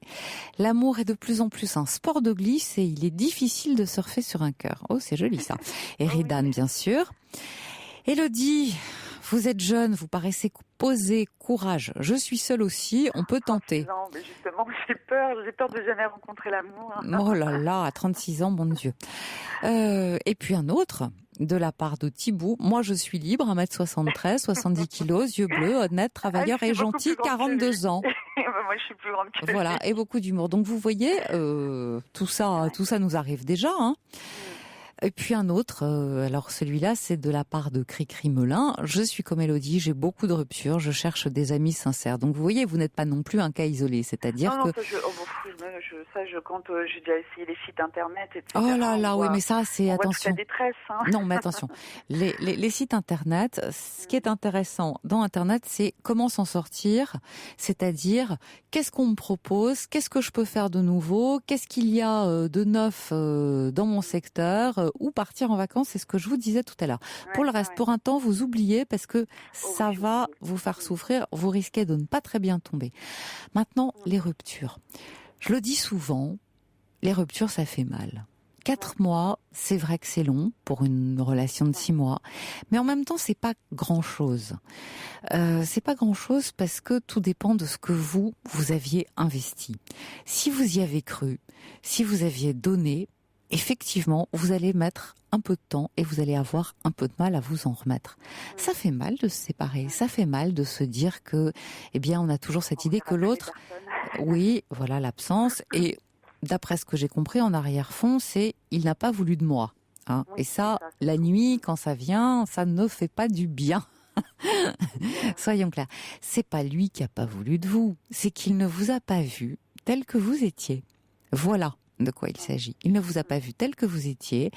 L'amour est de plus en plus un sport de glisse et il est difficile de surfer sur un cœur. Oh, c'est joli ça. Et Ridan, bien sûr. Élodie, vous êtes jeune, vous paraissez posée, courage. Je suis seule aussi, on peut tenter. Non, mais justement, j'ai peur de jamais rencontrer l'amour. Oh là là, à 36 ans, mon Dieu. Et puis un autre, de la part de Thibaut. Moi, je suis libre, 1m73, 70 kilos, yeux bleus, honnête, travailleur et gentil, 42 ans. Moi, je suis plus grande que lui. Voilà, et beaucoup d'humour. Donc, vous voyez, tout ça nous arrive déjà, Et puis un autre, alors celui-là, c'est de la part de Cricri Melin. Je suis comme Élodie, j'ai beaucoup de ruptures, je cherche des amis sincères. Donc vous voyez, vous n'êtes pas non plus un cas isolé, c'est-à-dire que... Quand j'ai déjà essayé les sites internet, etc. Oh là là, oui, mais ça, c'est... Attention. On voit toute la détresse. Non, mais attention. Les sites internet, ce qui est intéressant dans internet, c'est comment s'en sortir, c'est-à-dire qu'est-ce qu'on me propose, qu'est-ce que je peux faire de nouveau, qu'est-ce qu'il y a de neuf dans mon secteur, où partir en vacances, c'est ce que je vous disais tout à l'heure. Pour le reste, pour un temps, vous oubliez parce que ça va vous faire souffrir, vous risquez de ne pas très bien tomber. Maintenant, les ruptures. Je le dis souvent, les ruptures, ça fait mal. 4 mois, c'est vrai que c'est long pour une relation de 6 mois, mais en même temps, c'est pas grand-chose. C'est pas grand-chose parce que tout dépend de ce que vous aviez investi. Si vous y avez cru, si vous aviez donné, effectivement, vous allez mettre un peu de temps et vous allez avoir un peu de mal à vous en remettre. Ça fait mal de se séparer, ça fait mal de se dire que, eh bien, on a toujours cette idée que l'autre, oui, voilà l'absence, et d'après ce que j'ai compris en arrière-fond, c'est il n'a pas voulu de moi. Hein. Et ça, la nuit, quand ça vient, ça ne fait pas du bien. Soyons clairs. C'est pas lui qui a pas voulu de vous, c'est qu'il ne vous a pas vu tel que vous étiez. Voilà de quoi il s'agit. Il ne vous a pas vu tel que vous étiez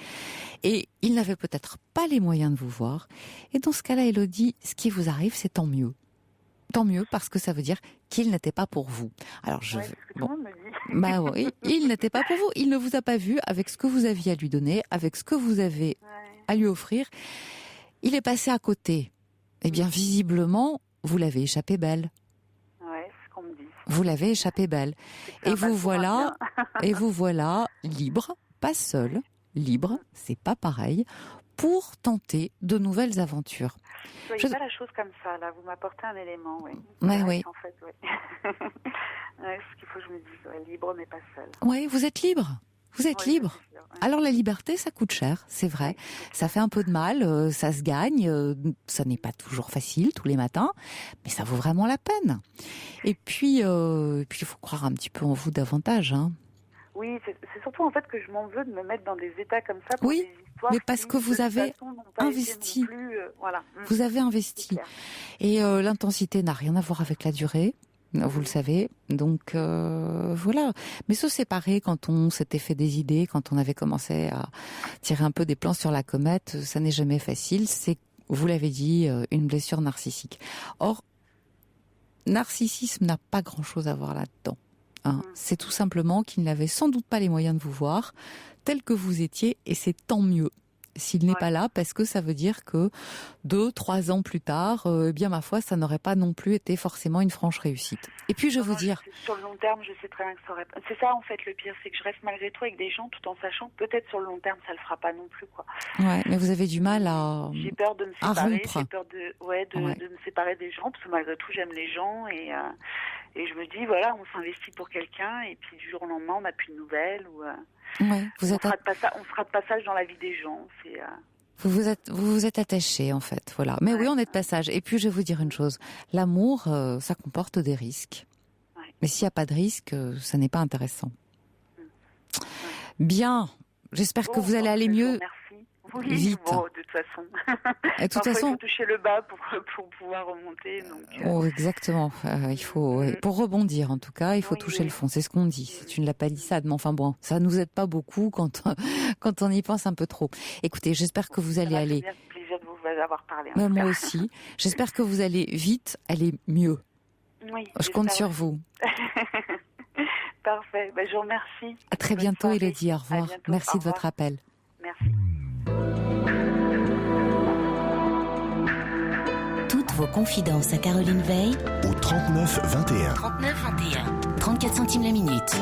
et il n'avait peut-être pas les moyens de vous voir. Et dans ce cas-là, Élodie, ce qui vous arrive, c'est tant mieux. Tant mieux parce que ça veut dire qu'il n'était pas pour vous. Alors bah oui, il n'était pas pour vous. Il ne vous a pas vu avec ce que vous aviez à lui donner, avec ce que vous avez à lui offrir. Il est passé à côté. Eh bien, visiblement, vous l'avez échappé belle. Ouais, c'est ce qu'on me dit. Vous l'avez échappé belle. Et vous voilà libre, pas seul, libre, c'est pas pareil, pour tenter de nouvelles aventures. Soyez pas la chose comme ça, là. Vous m'apportez un élément, oui. Oui. En fait, oui. Ce qu'il faut que je me dise, libre mais pas seul. Oui, vous êtes libre. Vous êtes libre. Alors la liberté, ça coûte cher, c'est vrai. Ça fait un peu de mal, ça se gagne, ça n'est pas toujours facile tous les matins, mais ça vaut vraiment la peine. Et puis il faut croire un petit peu en vous davantage. Hein. Oui, c'est surtout en fait que je m'en veux de me mettre dans des états comme ça pour des histoires mais parce que vous avez investi. Voilà. Vous avez investi. Et l'intensité n'a rien à voir avec la durée. Vous le savez, donc voilà. Mais se séparer quand on s'était fait des idées, quand on avait commencé à tirer un peu des plans sur la comète, ça n'est jamais facile. C'est, vous l'avez dit, une blessure narcissique. Or, narcissisme n'a pas grand-chose à voir là-dedans. Hein. C'est tout simplement qu'il n'avait sans doute pas les moyens de vous voir tel que vous étiez, et c'est tant mieux. S'il n'est pas là, parce que ça veut dire que 2-3 ans plus tard, bien ma foi, ça n'aurait pas non plus été forcément une franche réussite. Et puis je veux dire... Sur le long terme, je sais très bien que ça aurait... C'est ça en fait le pire, c'est que je reste malgré tout avec des gens tout en sachant que peut-être sur le long terme, ça le fera pas non plus, quoi. Ouais, mais vous avez du mal à... J'ai peur de me séparer, j'ai peur de me séparer des gens, parce que malgré tout, j'aime les gens et je me dis, voilà, on s'investit pour quelqu'un et puis du jour au lendemain, on n'a plus de nouvelles ou... on fera de passage dans la vie des gens. Vous vous êtes attaché en fait, voilà. Mais oui, on est de passage. Et puis je vais vous dire une chose, l'amour, ça comporte des risques. Ouais. Mais s'il n'y a pas de risque, ça n'est pas intéressant. Bien, j'espère que vous allez aller mieux. Merci. Oui, vite. De toute façon. Et de toute façon, il faut toucher le bas pour pouvoir remonter. Donc, exactement. Il faut, pour rebondir en tout cas, il faut toucher le fond. C'est ce qu'on dit. Tu ne l'as pas dit ça, mais enfin bon, ça nous aide pas beaucoup quand on y pense un peu trop. Écoutez, j'espère que vous allez aller. C'est un plaisir de vous avoir parlé. Moi aussi. J'espère que vous allez vite aller mieux. Oui. Je compte sur vous. Parfait. Je vous remercie. À très bientôt, Élodie. Au revoir. Merci de votre appel. Merci. Toutes vos confidences à Caroline Veil au 39 21. 39 21. 34 centimes la minute.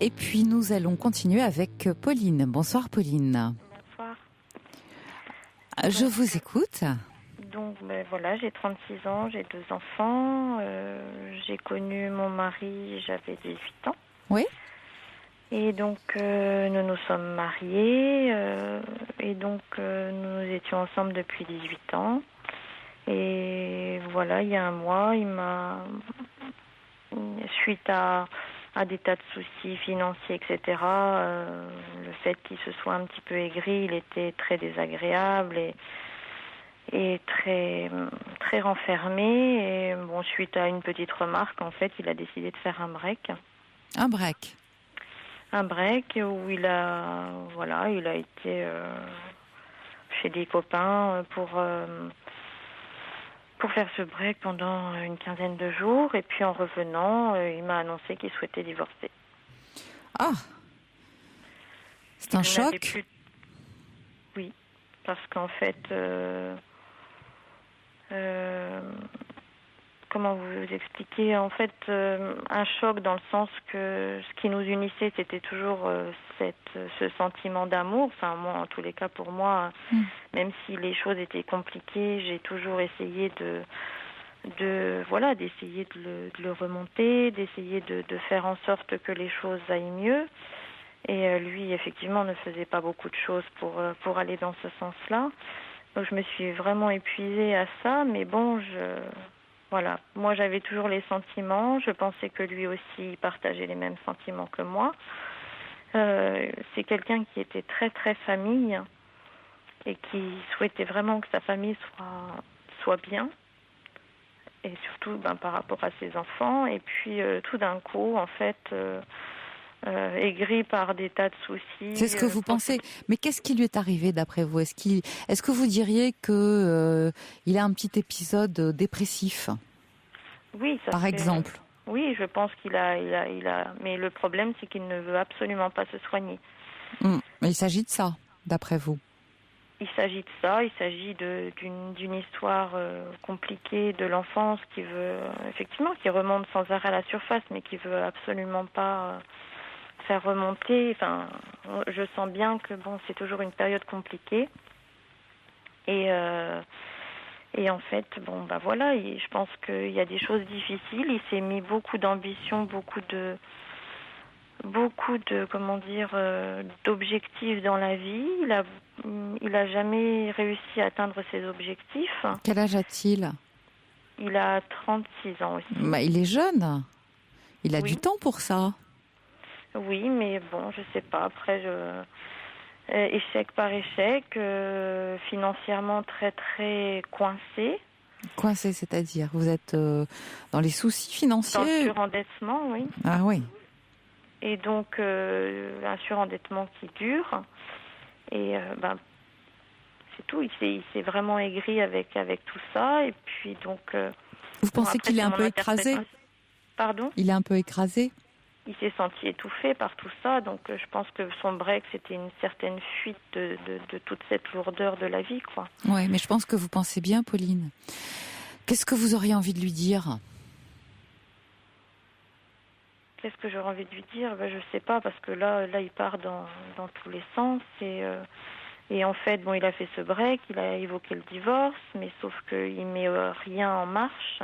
Et puis nous allons continuer avec Pauline. Bonsoir Pauline. Bonsoir. Je vous écoute. Donc voilà, j'ai 36 ans, j'ai 2 enfants. J'ai connu mon mari, j'avais 18 ans. Oui. Et donc nous nous sommes mariés et donc nous étions ensemble depuis 18 ans. Et voilà, il y a un mois, il m'a, suite à des tas de soucis financiers, etc., le fait qu'il se soit un petit peu aigri, il était très désagréable et très très renfermé. Et bon, suite à une petite remarque, en fait, il a décidé de faire un break. Un break. Un break où il a été chez des copains pour faire ce break pendant une quinzaine de jours. Et puis en revenant, il m'a annoncé qu'il souhaitait divorcer. Ah, c'est un choc. Oui, parce qu'en fait, comment vous expliquer, en fait, un choc dans le sens que ce qui nous unissait, c'était toujours ce sentiment d'amour. Enfin, moi, en tous les cas, pour moi, même si les choses étaient compliquées, j'ai toujours essayé d'essayer de le remonter, d'essayer de faire en sorte que les choses aillent mieux. Et lui, effectivement, ne faisait pas beaucoup de choses pour aller dans ce sens-là. Donc, je me suis vraiment épuisée à ça, mais bon, voilà. Moi, j'avais toujours les sentiments. Je pensais que lui aussi partageait les mêmes sentiments que moi. C'est quelqu'un qui était très, très famille et qui souhaitait vraiment que sa famille soit bien. Et surtout par rapport à ses enfants. Et puis, tout d'un coup, en fait... aigri par des tas de soucis. C'est ce que vous pensez. Mais qu'est-ce qui lui est arrivé d'après vous ? Est-ce que vous diriez que il a un petit épisode dépressif ? Oui, par exemple. Oui, je pense qu'il a. Mais le problème, c'est qu'il ne veut absolument pas se soigner. Mais il s'agit de ça, d'après vous ? Il s'agit de ça. Il s'agit d'une histoire compliquée de l'enfance qui remonte sans arrêt à la surface, mais qui veut absolument pas. Faire remonter, enfin, je sens bien que c'est toujours une période compliquée et en fait, voilà, je pense qu'il y a des choses difficiles. Il s'est mis beaucoup d'ambition, beaucoup de d'objectifs dans la vie. Il a jamais réussi à atteindre ses objectifs. Quel âge a-t-il ? Il a 36 ans aussi. Il est jeune. Il a du temps pour ça. Oui, mais bon, je sais pas. Après, échec par échec, financièrement très très coincé. Coincé, c'est-à-dire vous êtes dans les soucis financiers. Dans le surendettement, oui. Ah oui. Et donc un surendettement qui dure. Et c'est tout. Il s'est vraiment aigri avec tout ça. Et puis donc. Vous pensez qu'il est un peu écrasé ? Pardon ? Il est un peu écrasé ? Il s'est senti étouffé par tout ça, donc je pense que son break, c'était une certaine fuite de toute cette lourdeur de la vie, quoi. Oui, mais je pense que vous pensez bien, Pauline. Qu'est-ce que vous auriez envie de lui dire ? Qu'est-ce que j'aurais envie de lui dire ? Je sais pas, parce que là, il part dans tous les sens, et en fait, il a fait ce break, il a évoqué le divorce, mais sauf qu'il met rien en marche.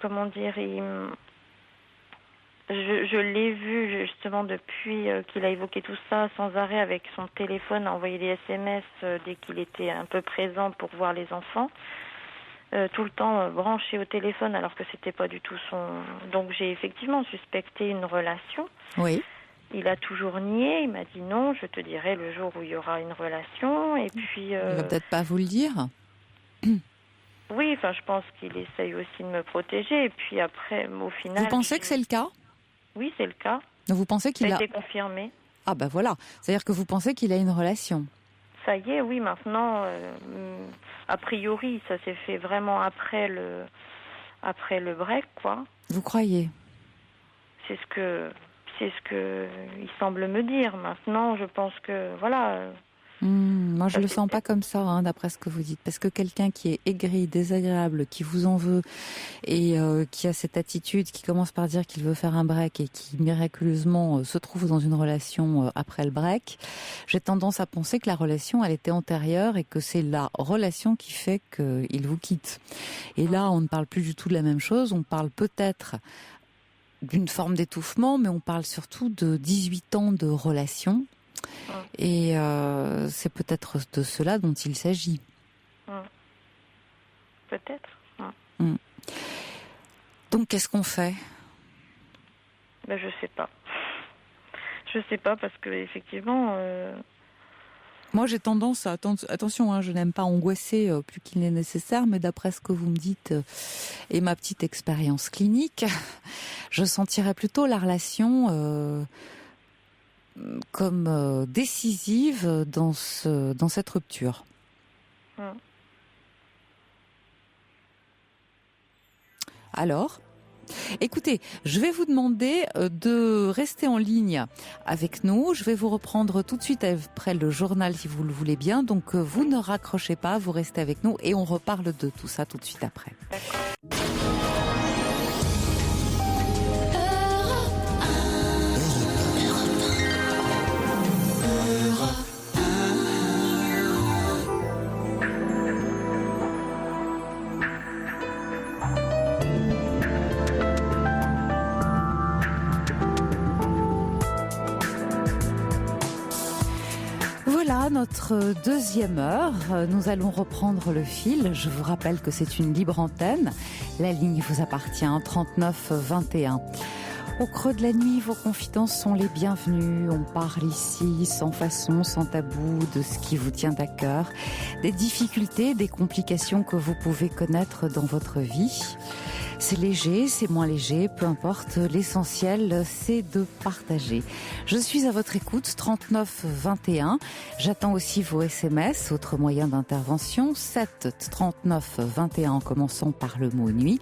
Comment dire, je l'ai vu justement depuis qu'il a évoqué tout ça sans arrêt avec son téléphone, à envoyer des SMS dès qu'il était un peu présent pour voir les enfants, tout le temps branché au téléphone alors que c'était pas du tout son... Donc j'ai effectivement suspecté une relation. Oui. Il a toujours nié, il m'a dit non, je te dirai le jour où il y aura une relation, et puis... Il va peut-être pas vous le dire. Oui, je pense qu'il essaye aussi de me protéger. Et puis après, au final... Vous pensez que c'est le cas ? Oui, c'est le cas. Vous pensez qu'il Ça a été confirmé. Ah voilà. C'est-à-dire que vous pensez qu'il a une relation ? Ça y est, oui, maintenant, a priori, ça s'est fait vraiment après le break, quoi. Vous croyez ? C'est ce que il semble me dire. Maintenant, je pense que, voilà... Moi, je le sens pas comme ça, d'après ce que vous dites. Parce que quelqu'un qui est aigri, désagréable, qui vous en veut, et qui a cette attitude, qui commence par dire qu'il veut faire un break et qui miraculeusement se trouve dans une relation après le break, j'ai tendance à penser que la relation, elle était antérieure et que c'est la relation qui fait qu'il vous quitte. Et là, on ne parle plus du tout de la même chose. On parle peut-être d'une forme d'étouffement, mais on parle surtout de 18 ans de relation. Et c'est peut-être de cela dont il s'agit. Peut-être. Donc, qu'est-ce qu'on fait ? Je sais pas. Je sais pas parce que effectivement. Moi, j'ai tendance à attention, je n'aime pas angoisser plus qu'il n'est nécessaire, mais d'après ce que vous me dites et ma petite expérience clinique, je sentirais plutôt la relation comme décisive dans cette rupture. Alors, Écoutez, je vais vous demander de rester en ligne avec nous. Je vais vous reprendre tout de suite après le journal si vous le voulez bien. Donc vous ne raccrochez pas, vous restez avec nous et on reparle de tout ça tout de suite après. Voilà notre deuxième heure. Nous allons reprendre le fil. Je vous rappelle que c'est une libre antenne. La ligne vous appartient, 39 21. Au creux de la nuit, vos confidences sont les bienvenues. On parle ici sans façon, sans tabou, de ce qui vous tient à cœur, des difficultés, des complications que vous pouvez connaître dans votre vie. C'est léger, c'est moins léger, peu importe. L'essentiel, c'est de partager. Je suis à votre écoute, 39 21. J'attends aussi vos SMS, autre moyen d'intervention, 7 39 21 en commençant par le mot nuit.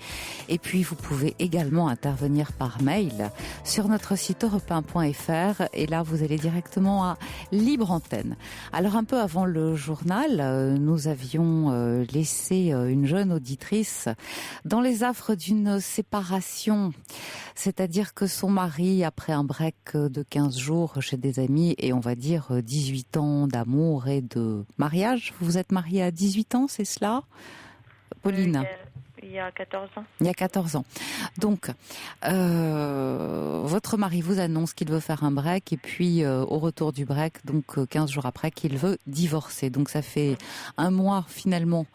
Et puis, vous pouvez également intervenir par mail sur notre site europe1.fr. Et là, vous allez directement à Libre Antenne. Alors, un peu avant le journal, nous avions laissé une jeune auditrice dans les affres d'une séparation, c'est-à-dire que son mari, après un break de 15 jours chez des amis et on va dire 18 ans d'amour et de mariage, vous êtes mariée à 18 ans, c'est cela, Pauline? Il y a 14 ans. Il y a 14 ans. Donc, votre mari vous annonce qu'il veut faire un break et puis au retour du break, donc 15 jours après, qu'il veut divorcer. Donc ça fait un mois finalement.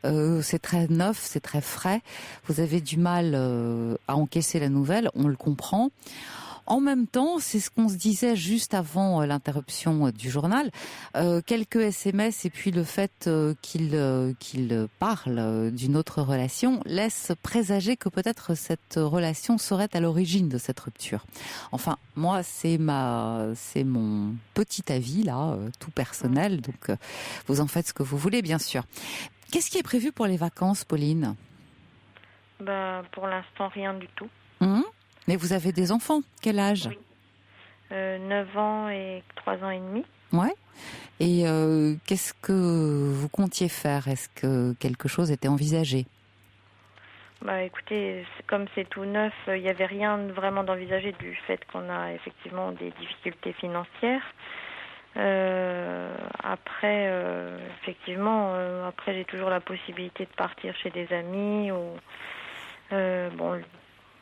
C'est très neuf, c'est très frais. Vous avez du mal à encaisser la nouvelle, on le comprend. En même temps, c'est ce qu'on se disait juste avant l'interruption du journal, quelques SMS et puis le fait qu'il parle d'une autre relation laisse présager que peut-être cette relation serait à l'origine de cette rupture. Enfin, moi, c'est mon petit avis là, tout personnel, donc vous en faites ce que vous voulez, bien sûr. Qu'est-ce qui est prévu pour les vacances, Pauline ? Pour l'instant, rien du tout. Mais vous avez des enfants, quel âge ? Oui. 9 ans et 3 ans et demi. Ouais. Et qu'est-ce que vous comptiez faire ? Est-ce que quelque chose était envisagé ? Écoutez, comme c'est tout neuf, il n'y avait rien vraiment d'envisagé du fait qu'on a effectivement des difficultés financières. Après, effectivement, après j'ai toujours la possibilité de partir chez des amis ou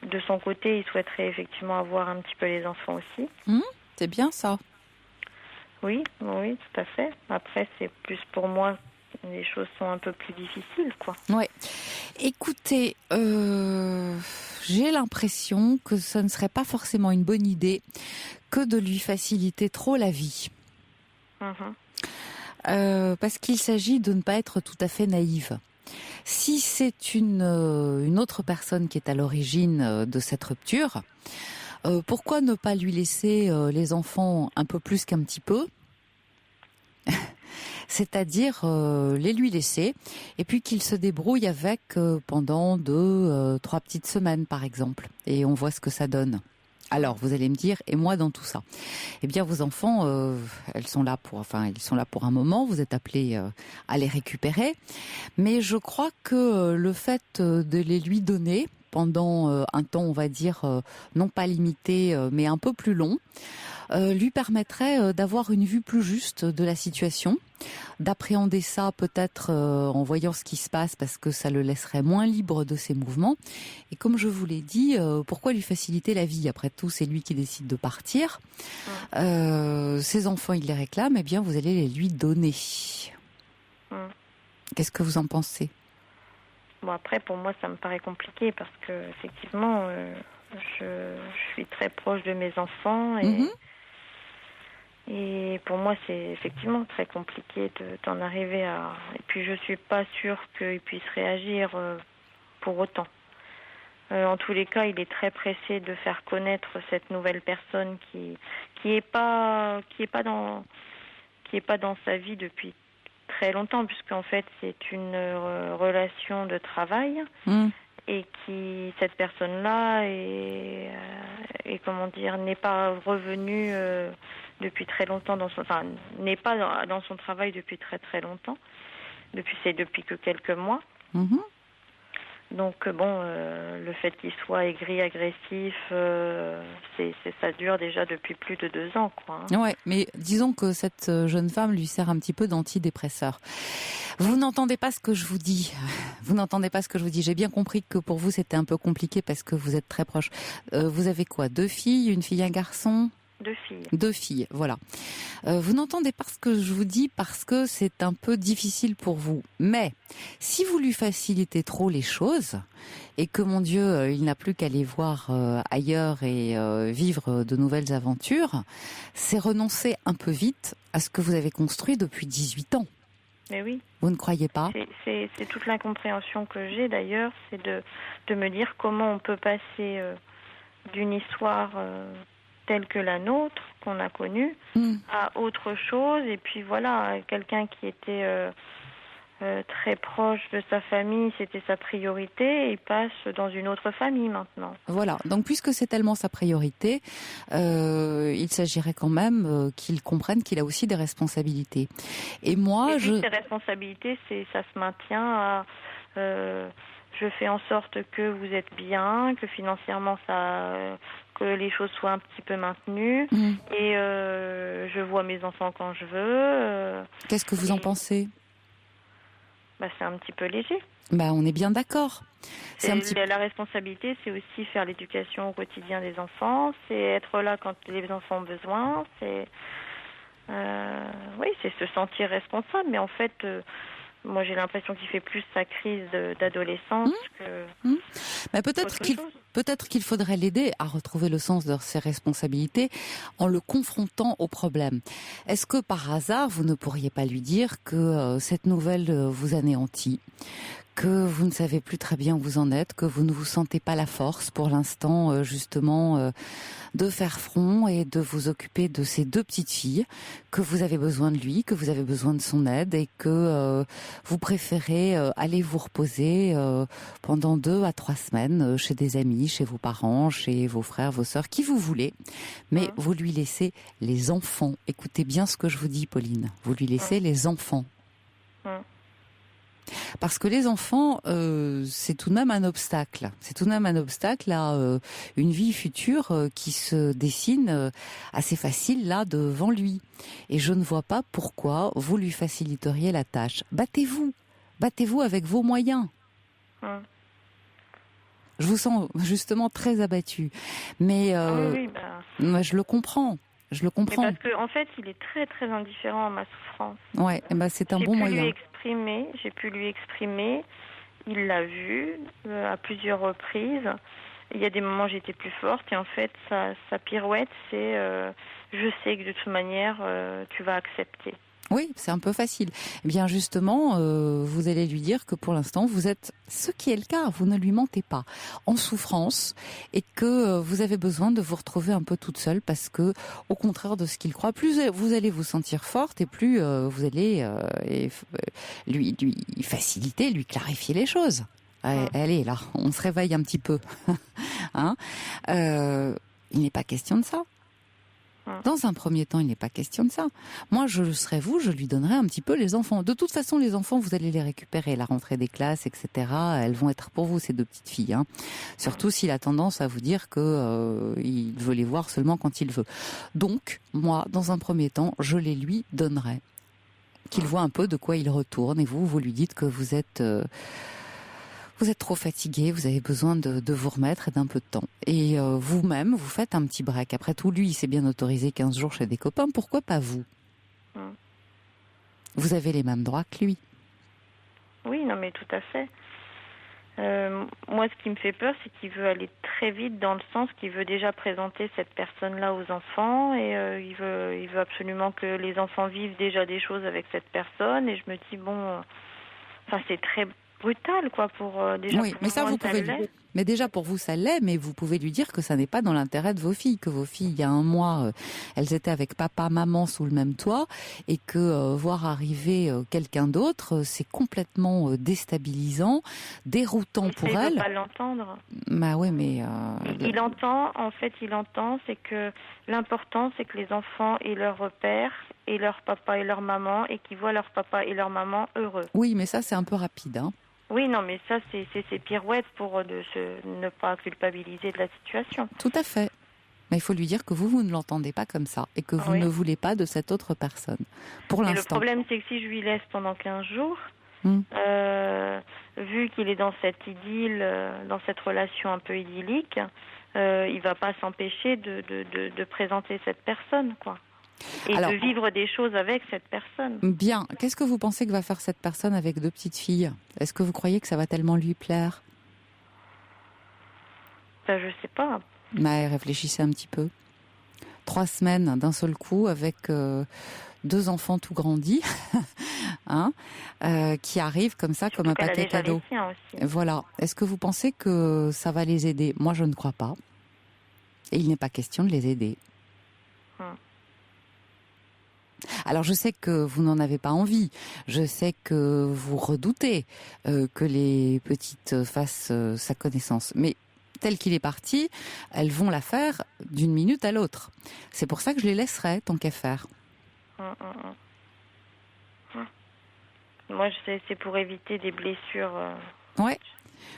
de son côté, il souhaiterait effectivement avoir un petit peu les enfants aussi. C'est bien ça. Oui, tout à fait. Après, c'est plus pour moi, les choses sont un peu plus difficiles, quoi. Ouais. Écoutez, j'ai l'impression que ce ne serait pas forcément une bonne idée que de lui faciliter trop la vie. Parce qu'il s'agit de ne pas être tout à fait naïve. Si c'est une autre personne qui est à l'origine de cette rupture, pourquoi ne pas lui laisser les enfants un peu plus qu'un petit peu ? C'est-à-dire les lui laisser et puis qu'il se débrouille avec pendant 2-3 petites semaines par exemple. Et on voit ce que ça donne. Alors, vous allez me dire, et moi dans tout ça ? Eh bien, vos enfants, ils sont là pour un moment. Vous êtes appelés à les récupérer, mais je crois que le fait de les lui donner pendant un temps, on va dire, non pas limité, mais un peu plus long, lui permettrait d'avoir une vue plus juste de la situation, d'appréhender ça peut-être en voyant ce qui se passe parce que ça le laisserait moins libre de ses mouvements. Et comme je vous l'ai dit, pourquoi lui faciliter la vie ? Après tout, c'est lui qui décide de partir. Ses enfants, il les réclame, eh bien vous allez les lui donner. Qu'est-ce que vous en pensez ? Après, pour moi, ça me paraît compliqué parce que effectivement, je suis très proche de mes enfants et pour moi, c'est effectivement très compliqué d'en arriver à... Et puis, je suis pas sûre qu'ils puissent réagir pour autant. En tous les cas, il est très pressé de faire connaître cette nouvelle personne qui est pas dans sa vie depuis très longtemps, puisqu'en fait, c'est une relation de travail. et cette personne-là est comment dire, n'est pas revenue depuis très longtemps n'est pas dans son travail depuis très très longtemps. Depuis que quelques mois. Mhm. Donc le fait qu'il soit aigri, agressif, ça dure déjà depuis plus de 2 ans, quoi. Ouais, mais disons que cette jeune femme lui sert un petit peu d'antidépresseur. Vous n'entendez pas ce que je vous dis. Vous n'entendez pas ce que je vous dis. J'ai bien compris que pour vous c'était un peu compliqué parce que vous êtes très proches. Vous avez quoi, 2 filles, une fille, un garçon? 2 filles. 2 filles, voilà. Vous n'entendez pas ce que je vous dis parce que c'est un peu difficile pour vous. Mais si vous lui facilitez trop les choses et que, mon Dieu, il n'a plus qu'à aller voir ailleurs et vivre de nouvelles aventures, c'est renoncer un peu vite à ce que vous avez construit depuis 18 ans. Mais oui. Vous ne croyez pas? C'est toute l'incompréhension que j'ai d'ailleurs, c'est de me dire comment on peut passer d'une histoire telle que la nôtre, qu'on a connue, à autre chose. Et puis voilà, quelqu'un qui était très proche de sa famille, c'était sa priorité, et il passe dans une autre famille maintenant. Voilà, donc puisque c'est tellement sa priorité, il s'agirait quand même qu'il comprenne qu'il a aussi des responsabilités. Et moi, ses responsabilités, ça se maintient à... je fais en sorte que vous êtes bien, que financièrement que les choses soient un petit peu maintenues, et je vois mes enfants quand je veux. Qu'est-ce que vous en pensez? C'est un petit peu léger. On est bien d'accord. La responsabilité, c'est aussi faire l'éducation au quotidien des enfants, c'est être là quand les enfants ont besoin, c'est se sentir responsable, mais en fait... moi, j'ai l'impression qu'il fait plus sa crise d'adolescence que... Mais peut-être qu'il faudrait l'aider à retrouver le sens de ses responsabilités en le confrontant au problème. Est-ce que par hasard, vous ne pourriez pas lui dire que cette nouvelle vous anéantit, que vous ne savez plus très bien où vous en êtes, que vous ne vous sentez pas la force pour l'instant justement de faire front et de vous occuper de ces 2 petites filles, que vous avez besoin de lui, que vous avez besoin de son aide et que vous préférez aller vous reposer pendant 2 à 3 semaines chez des amis, chez vos parents, chez vos frères, vos sœurs, qui vous voulez, mais vous lui laissez les enfants. Écoutez bien ce que je vous dis, Pauline, vous lui laissez les enfants. Parce que les enfants, c'est tout de même un obstacle. C'est tout de même un obstacle à une vie future qui se dessine assez facile là devant lui. Et je ne vois pas pourquoi vous lui faciliteriez la tâche. Battez-vous avec vos moyens. Je vous sens justement très abattue. Mais moi, je le comprends. Je le comprends. Mais parce qu'en fait, il est très très indifférent à ma souffrance. Ouais, c'est un bon moyen. J'ai pu lui exprimer. Il l'a vu à plusieurs reprises. Il y a des moments où j'étais plus forte et en fait, sa pirouette, c'est je sais que de toute manière, tu vas accepter. Oui, c'est un peu facile. Eh bien justement, vous allez lui dire que pour l'instant, vous êtes, ce qui est le cas, vous ne lui mentez pas, en souffrance et que vous avez besoin de vous retrouver un peu toute seule parce que, au contraire de ce qu'il croit, plus vous allez vous sentir forte et plus vous allez lui faciliter, lui clarifier les choses. Allez, là, on se réveille un petit peu. Hein, il n'est pas question de ça. Dans un premier temps, il n'est pas question de ça. Moi, je serais vous, je lui donnerais un petit peu les enfants. De toute façon, les enfants, vous allez les récupérer. La rentrée des classes, etc., elles vont être pour vous, ces 2 petites filles. Hein. Surtout s'il a tendance à vous dire que il veut les voir seulement quand il veut. Donc, moi, dans un premier temps, je les lui donnerais. Qu'il voit un peu de quoi il retourne. Et vous lui dites que vous êtes trop fatigué, vous avez besoin de vous remettre et d'un peu de temps. Et vous-même, vous faites un petit break. Après tout, lui, il s'est bien autorisé 15 jours chez des copains. Pourquoi pas vous? Vous avez les mêmes droits que lui. Oui, non mais tout à fait. Moi, ce qui me fait peur, c'est qu'il veut aller très vite dans le sens qu'il veut déjà présenter cette personne-là aux enfants et il veut absolument que les enfants vivent déjà des choses avec cette personne. Et je me dis, c'est très brutal, quoi, pour déjà. Oui, pour mais ça, moi, vous pouvez l'est. Mais déjà, pour vous, ça l'est, mais vous pouvez lui dire que ça n'est pas dans l'intérêt de vos filles, que vos filles, il y a un mois, elles étaient avec papa, maman sous le même toit, et que voir arriver quelqu'un d'autre, c'est complètement déstabilisant, déroutant Mais pour ça, il elles. veut pas l'entendre. Bah oui, mais... Il entend, c'est que l'important, c'est que les enfants aient leur repère, et leur papa et leur maman, et qu'ils voient leur papa et leur maman heureux. Oui, mais ça, c'est un peu rapide, hein. Oui, non, mais ça, c'est pirouette pour ne pas culpabiliser de la situation. Tout à fait. Mais il faut lui dire que vous ne l'entendez pas comme ça, et que vous ne voulez pas de cette autre personne, pour Mais l'instant. le problème, c'est que si je lui laisse pendant 15 jours, vu qu'il est dans cette idylle, dans cette relation un peu idyllique, il va pas s'empêcher de présenter cette personne, quoi. Et alors, de vivre des choses avec cette personne. Bien. Qu'est-ce que vous pensez que va faire cette personne avec 2 petites filles ? Est-ce que vous croyez que ça va tellement lui plaire ? Ça, je sais pas. Mais réfléchissez un petit peu. 3 semaines d'un seul coup avec 2 enfants tout grandis, hein, qui arrivent comme ça, comme un paquet cadeau. Voilà. Est-ce que vous pensez que ça va les aider ? Moi, je ne crois pas. Et il n'est pas question de les aider. Alors je sais que vous n'en avez pas envie, je sais que vous redoutez que les petites fassent sa connaissance, mais tel qu'il est parti, elles vont la faire d'une minute à l'autre. C'est pour ça que je les laisserai tant qu'à faire. Moi, c'est pour éviter des blessures. Ouais.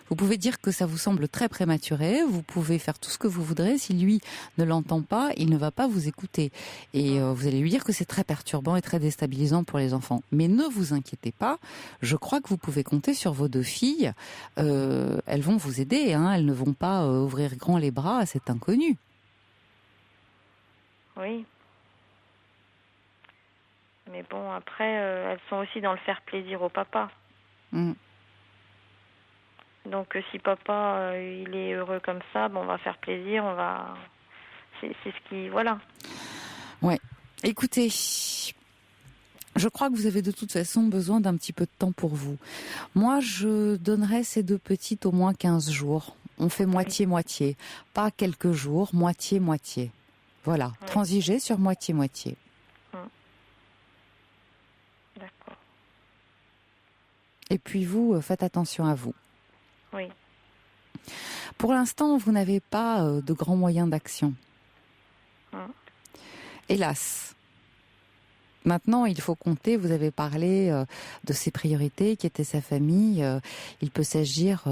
Vous pouvez dire que ça vous semble très prématuré, vous pouvez faire tout ce que vous voudrez, si lui ne l'entend pas, il ne va pas vous écouter. Et vous allez lui dire que c'est très perturbant et très déstabilisant pour les enfants. Mais ne vous inquiétez pas, je crois que vous pouvez compter sur vos 2 filles, elles vont vous aider, hein, elles ne vont pas ouvrir grand les bras à cet inconnu. Oui. Mais bon, après, elles sont aussi dans le faire plaisir au papa. Donc si papa il est heureux comme ça, bon, on va faire plaisir, c'est ce qui voilà. Ouais. Écoutez, je crois que vous avez de toute façon besoin d'un petit peu de temps pour vous. Moi, je donnerais ces 2 petites au moins 15 jours. On fait moitié-moitié, pas quelques jours, moitié-moitié. Voilà, transiger sur moitié-moitié. D'accord. Et puis vous, faites attention à vous. Oui. Pour l'instant, vous n'avez pas de grands moyens d'action. Hélas. Maintenant, il faut compter, vous avez parlé de ses priorités, qui étaient sa famille. Il peut s'agir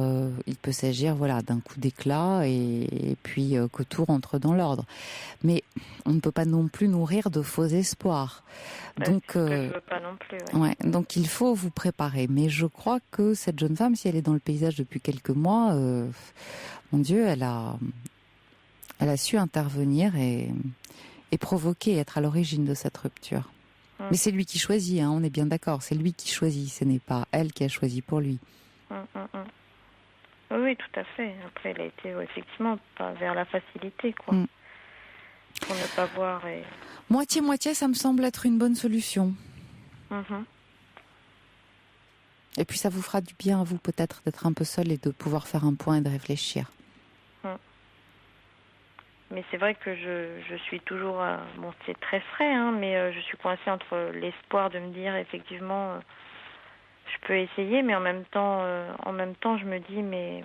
voilà, d'un coup d'éclat et puis que tout rentre dans l'ordre. Mais on ne peut pas non plus nourrir de faux espoirs. Donc, je veux pas non plus. Ouais, donc il faut vous préparer. Mais je crois que cette jeune femme, si elle est dans le paysage depuis quelques mois, mon Dieu, elle a su intervenir et provoquer, être à l'origine de cette rupture. Mais c'est lui qui choisit, hein, on est bien d'accord. C'est lui qui choisit, ce n'est pas elle qui a choisi pour lui. Oui, tout à fait. Après, elle a été effectivement pas vers la facilité, quoi. Pour ne pas voir. Moitié-moitié, ça me semble être une bonne solution. Et puis ça vous fera du bien à vous peut-être d'être un peu seul et de pouvoir faire un point et de réfléchir. Mais c'est vrai que je suis toujours... bon, c'est très frais, hein, mais je suis coincée entre l'espoir de me dire, effectivement, je peux essayer, mais en même temps, je me dis, mais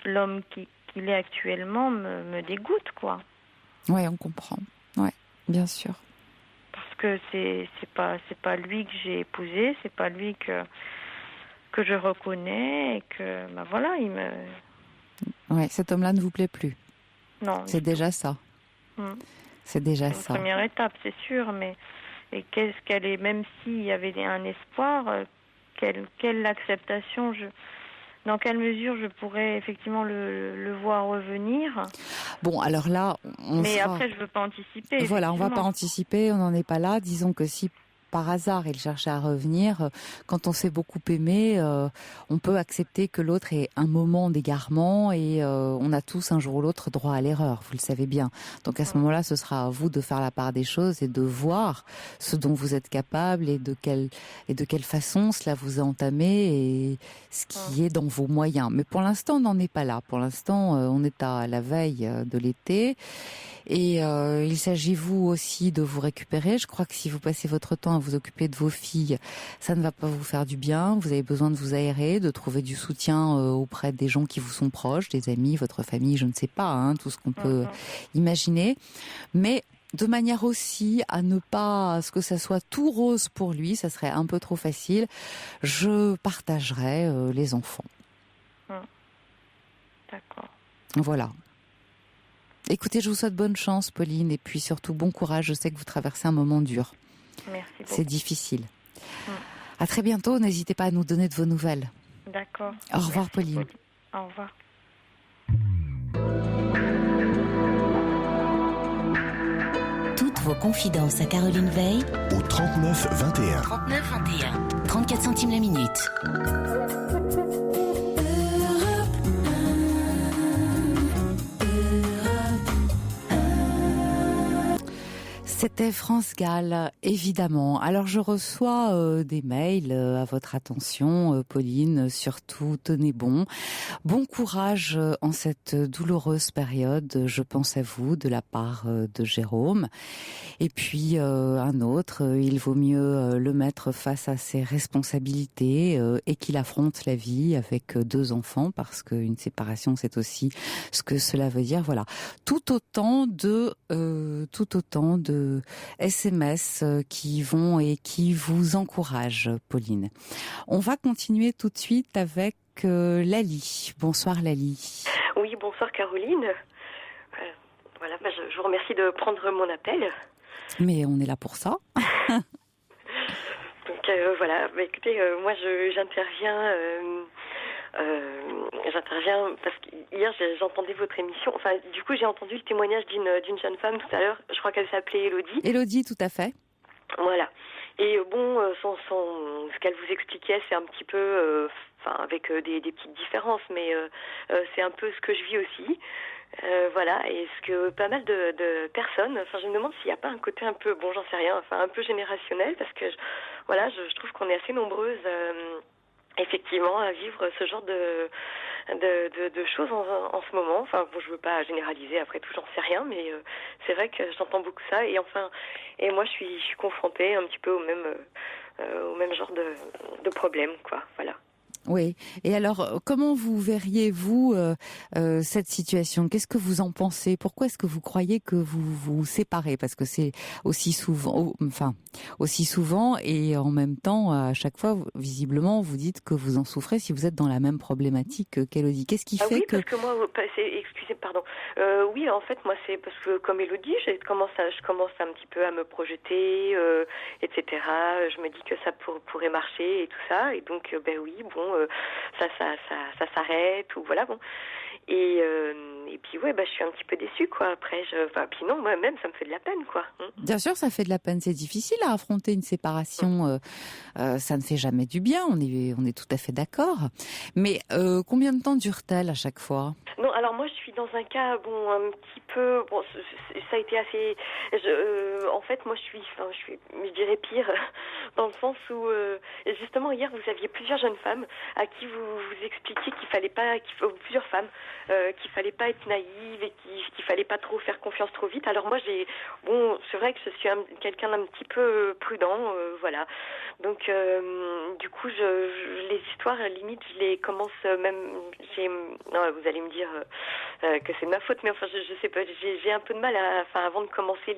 l'homme qu'il est actuellement me dégoûte, quoi. Ouais, on comprend. Ouais, bien sûr. Parce que c'est pas lui que j'ai épousé, c'est pas lui que je reconnais, et que, ben voilà, il me... Ouais, cet homme-là ne vous plaît plus. Non. C'est déjà ça. C'est déjà ça. C'est une première étape, c'est sûr, mais et qu'est-ce qu'elle est, même s'il y avait un espoir, quelle acceptation, dans quelle mesure je pourrais effectivement le voir revenir. Bon, alors là, mais après, je veux pas anticiper. Voilà, on va pas anticiper, on n'en est pas là. Disons que si par hasard il cherchait à revenir, quand on s'est beaucoup aimé, on peut accepter que l'autre ait un moment d'égarement et on a tous un jour ou l'autre droit à l'erreur, vous le savez bien. Donc à ce moment-là, ce sera à vous de faire la part des choses et de voir ce dont vous êtes capable et de quelle façon cela vous a entamé et ce qui est dans vos moyens. Mais pour l'instant, on n'en est pas là. Pour l'instant, on est à la veille de l'été. Et il s'agit vous aussi de vous récupérer. Je crois que si vous passez votre temps à vous occuper de vos filles, ça ne va pas vous faire du bien. Vous avez besoin de vous aérer, de trouver du soutien auprès des gens qui vous sont proches, des amis, votre famille, je ne sais pas, hein, tout ce qu'on peut imaginer. Mais de manière aussi à ne pas ce que ça soit tout rose pour lui, ça serait un peu trop facile. Je partagerai les enfants. D'accord. Voilà. Écoutez, je vous souhaite bonne chance, Pauline, et puis surtout bon courage. Je sais que vous traversez un moment dur. Merci beaucoup. C'est difficile. À très bientôt. N'hésitez pas à nous donner de vos nouvelles. D'accord. Au revoir, Pauline. Au revoir. Toutes vos confidences à Caroline Veil au 39 21. 39 21. 34 centimes la minute. C'était France Gall, évidemment. Alors je reçois des mails à votre attention, Pauline, surtout tenez bon. Bon courage en cette douloureuse période, je pense à vous, de la part de Jérôme. Et puis un autre, il vaut mieux le mettre face à ses responsabilités et qu'il affronte la vie avec 2 enfants, parce qu'une séparation, c'est aussi ce que cela veut dire. Voilà, tout autant de SMS qui vont et qui vous encouragent, Pauline. On va continuer tout de suite avec Lali. Bonsoir Lali. Oui, bonsoir Caroline. Voilà, je vous remercie de prendre mon appel. Mais on est là pour ça. Donc voilà, écoutez, moi j'interviens parce qu'hier j'entendais votre émission. Enfin, du coup, j'ai entendu le témoignage d'une jeune femme tout à l'heure. Je crois qu'elle s'appelait Élodie. Élodie, tout à fait. Voilà. Et bon, ce qu'elle vous expliquait, c'est un petit peu, avec des petites différences, mais c'est un peu ce que je vis aussi. Voilà, et ce que pas mal de personnes, je me demande s'il n'y a pas un côté un peu, bon, j'en sais rien, un peu générationnel, parce que je trouve qu'on est assez nombreuses. Effectivement, à vivre ce genre de choses en ce moment. Enfin, bon, je veux pas généraliser, après tout, j'en sais rien, mais c'est vrai que j'entends beaucoup ça. Et moi, je suis confrontée un petit peu au même genre de problème, quoi. Voilà. Oui. Et alors, comment vous verriez-vous cette situation ? Qu'est-ce que vous en pensez ? Pourquoi est-ce que vous croyez que vous vous séparez ? Parce que c'est aussi souvent, et en même temps, à chaque fois, visiblement, vous dites que vous en souffrez si vous êtes dans la même problématique qu'Élodie. Qu'est-ce qui fait oui, que... parce que moi, excusez, pardon. Oui, en fait, moi, c'est parce que comme Élodie, je commence un petit peu à me projeter, etc. Je me dis que ça pourrait marcher et tout ça. Et donc, oui, bon, ça s'arrête ou voilà, bon. Et puis ouais, je suis un petit peu déçue, quoi. Après, puis non, moi-même, ça me fait de la peine, quoi. Bien sûr, ça fait de la peine. C'est difficile à affronter une séparation. Ça ne fait jamais du bien. On est tout à fait d'accord. Mais combien de temps dure-t-elle à chaque fois ? Non, alors moi, je suis dans un cas, bon, un petit peu, bon, ça a été assez. En fait, moi, je dirais pire, dans le sens où, justement, hier, vous aviez plusieurs jeunes femmes à qui vous expliquiez plusieurs femmes, qu'il fallait pas être naïve et qu'il fallait pas trop faire confiance trop vite. Alors moi, c'est vrai que je suis quelqu'un d'un petit peu prudent, voilà. Donc, du coup, les histoires, limite, je les commence même. Non, vous allez me dire que c'est de ma faute, mais enfin, je sais pas. J'ai un peu de mal avant de commencer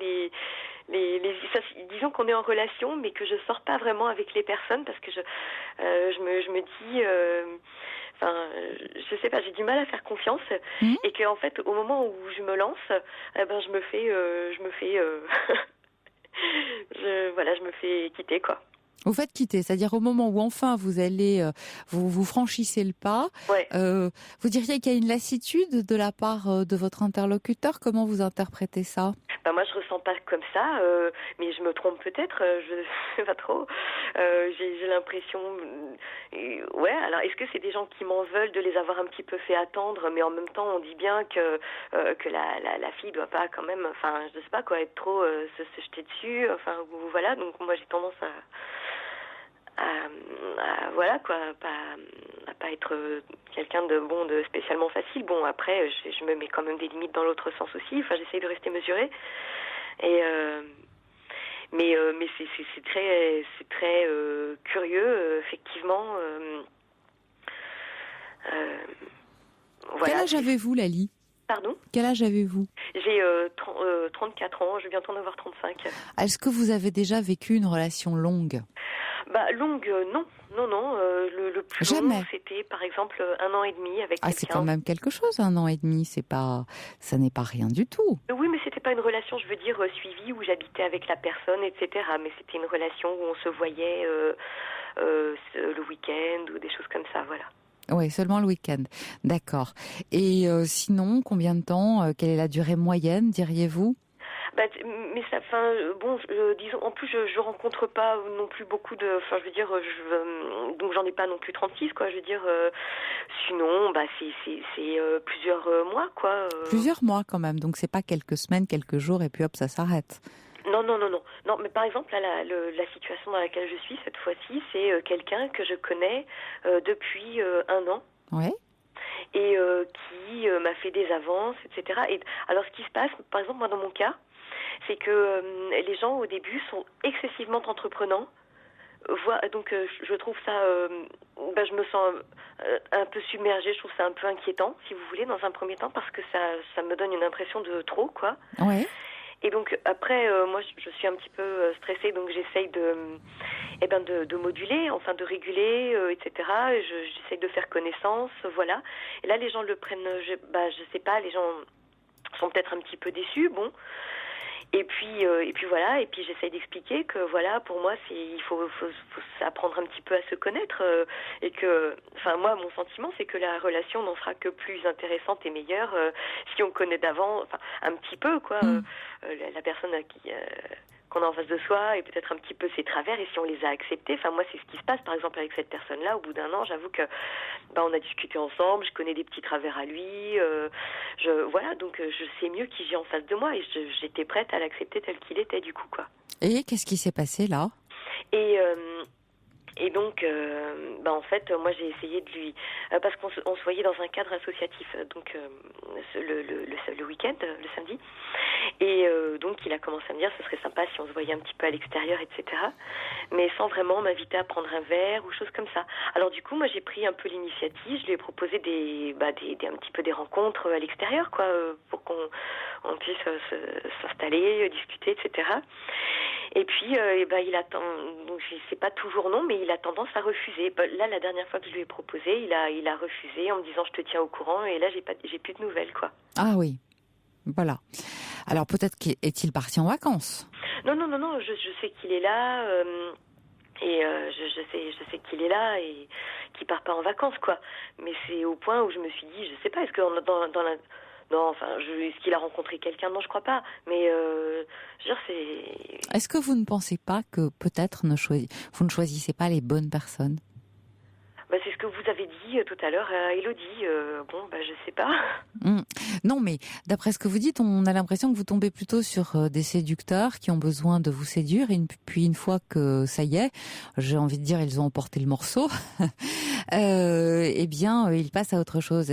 disons qu'on est en relation, mais que je sors pas vraiment avec les personnes parce que je me dis. Je sais pas, j'ai du mal à faire confiance et que en fait, au moment où je me lance, je me fais quitter, quoi. Vous faites quitter, c'est-à-dire au moment où enfin vous allez, vous franchissez le pas, Ouais. vous diriez qu'il y a une lassitude de la part de votre interlocuteur. Comment vous interprétez ça? Moi, je ressens pas comme ça, mais je me trompe peut-être, je sais pas trop. J'ai l'impression... ouais, alors est-ce que c'est des gens qui m'en veulent de les avoir un petit peu fait attendre, mais en même temps, on dit bien que la fille doit pas quand même, enfin, je sais pas quoi, être trop se jeter dessus, enfin, voilà, donc moi j'ai tendance à voilà quoi, à pas être quelqu'un de spécialement facile. Bon, après je me mets quand même des limites dans l'autre sens aussi, enfin j'essaye de rester mesurée, et mais c'est très curieux, effectivement. Voilà. Quel âge avez-vous, Lali? Pardon? Quel âge avez-vous? J'ai 34 ans, je vais bientôt en avoir 35. Est-ce que vous avez déjà vécu une relation longue? Longue, non. Le plus Jamais. long, c'était par exemple 1 an et demi avec quelqu'un. C'est quand même quelque chose, 1 an et demi, ça n'est pas rien du tout. Oui, mais c'était pas une relation, je veux dire, suivie, où j'habitais avec la personne, etc. Mais c'était une relation où on se voyait le week-end ou des choses comme ça, voilà. Oui, seulement le week-end. D'accord. Et sinon, combien de temps? Quelle est la durée moyenne, diriez-vous? Mais ça, disons, en plus, je rencontre pas non plus beaucoup de, je veux dire, donc j'en ai pas non plus 36, quoi. Je veux dire, sinon, c'est plusieurs mois, quoi. Plusieurs mois quand même. Donc c'est pas quelques semaines, quelques jours, et puis hop, ça s'arrête. Non, mais par exemple, là, la situation dans laquelle je suis cette fois-ci, c'est quelqu'un que je connais depuis 1 an. Ouais. Et qui m'a fait des avances, etc. Et alors, ce qui se passe, par exemple, moi, dans mon cas, c'est que les gens, au début, sont excessivement entreprenants. Donc, je trouve ça... je me sens un peu submergée, je trouve ça un peu inquiétant, si vous voulez, dans un premier temps, parce que ça me donne une impression de trop, quoi. Ouais. Et donc, après, moi, je suis un petit peu stressée, donc j'essaye de moduler, enfin de réguler, etc. J'essaye de faire connaissance, voilà. Et là, les gens le prennent, je sais pas, les gens sont peut-être un petit peu déçus, bon. Et puis voilà, et puis j'essaye d'expliquer que voilà, pour moi, il faut apprendre un petit peu à se connaître, et que, enfin moi, mon sentiment, c'est que la relation n'en sera que plus intéressante et meilleure si on connaît d'avant, enfin un petit peu quoi, la personne qu'on a en face de soi et peut-être un petit peu ses travers, et si on les a acceptés, enfin moi c'est ce qui se passe par exemple avec cette personne-là. Au bout d'1 an, j'avoue que on a discuté ensemble, je connais des petits travers à lui, voilà, donc je sais mieux qui j'ai en face de moi, et j'étais prête à l'accepter tel qu'il était du coup, quoi. Et qu'est-ce qui s'est passé là? Et donc, en fait, moi j'ai essayé de lui... parce qu'on se voyait dans un cadre associatif, donc le week-end, le samedi. Et donc il a commencé à me dire ce serait sympa si on se voyait un petit peu à l'extérieur, etc. Mais sans vraiment m'inviter à prendre un verre ou choses comme ça. Alors du coup, moi j'ai pris un peu l'initiative, je lui ai proposé un petit peu des rencontres à l'extérieur, quoi, pour qu'on puisse s'installer, discuter, etc. Et puis, il attend. Donc, c'est pas toujours non, mais il a tendance à refuser. Là, la dernière fois que je lui ai proposé, il a refusé en me disant je te tiens au courant. Et là, j'ai plus de nouvelles, quoi. Ah oui, voilà. Alors peut-être est-il parti en vacances? Non. Je sais qu'il est là. Et je sais qu'il est là et qu'il part pas en vacances, quoi. Mais c'est au point où je me suis dit, je sais pas, est-ce que dans la... Non, enfin, est-ce qu'il a rencontré quelqu'un? Non, je crois pas. Mais, c'est... Est-ce que vous ne pensez pas que peut-être vous ne choisissez pas les bonnes personnes? C'est ce que vous avez dit tout à l'heure à Élodie. Je sais pas. Non, mais d'après ce que vous dites, on a l'impression que vous tombez plutôt sur des séducteurs qui ont besoin de vous séduire. Et puis une fois que ça y est, j'ai envie de dire, ils ont emporté le morceau, ils passent à autre chose.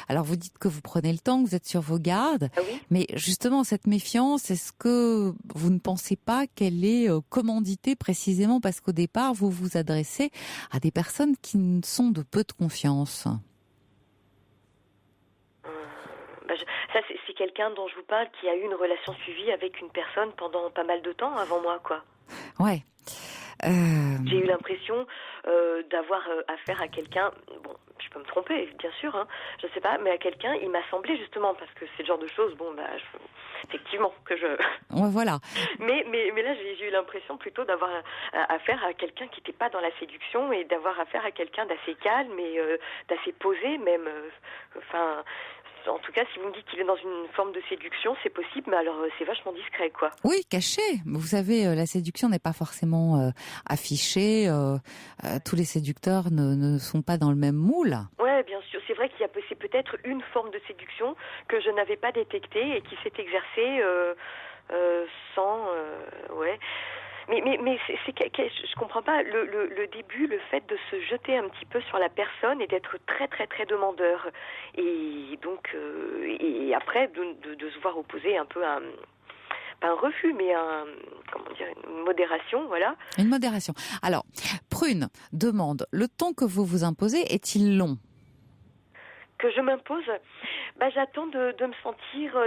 Alors vous dites que vous prenez le temps, que vous êtes sur vos gardes. Ah oui. Mais justement, cette méfiance, est-ce que vous ne pensez pas qu'elle est commanditée précisément parce qu'au départ, vous vous adressez à des personnes qui sont de peu de confiance? Ça, c'est quelqu'un dont je vous parle qui a eu une relation suivie avec une personne pendant pas mal de temps avant moi, quoi. Ouais. J'ai eu l'impression d'avoir affaire à quelqu'un. Bon, je peux me tromper, bien sûr, hein, je sais pas, mais à quelqu'un, il m'a semblé justement, parce que c'est le genre de choses, effectivement, que je... Ouais, voilà. Mais là, j'ai eu l'impression plutôt d'avoir affaire à quelqu'un qui n'était pas dans la séduction et d'avoir affaire à quelqu'un d'assez calme et d'assez posé, même, en tout cas, si vous me dites qu'il est dans une forme de séduction, c'est possible, mais alors c'est vachement discret, quoi. Oui, caché. Vous savez, la séduction n'est pas forcément affichée. Tous les séducteurs ne sont pas dans le même moule. Ouais, bien sûr. C'est vrai c'est peut-être une forme de séduction que je n'avais pas détectée et qui s'est exercée sans... ouais. Mais je comprends pas le début, le fait de se jeter un petit peu sur la personne et d'être très très très demandeur et donc et après de se voir opposer un peu pas un refus mais une modération, voilà. Une modération. Alors, Prune demande, le temps que vous vous imposez est-il long ? Que je m'impose, j'attends de me sentir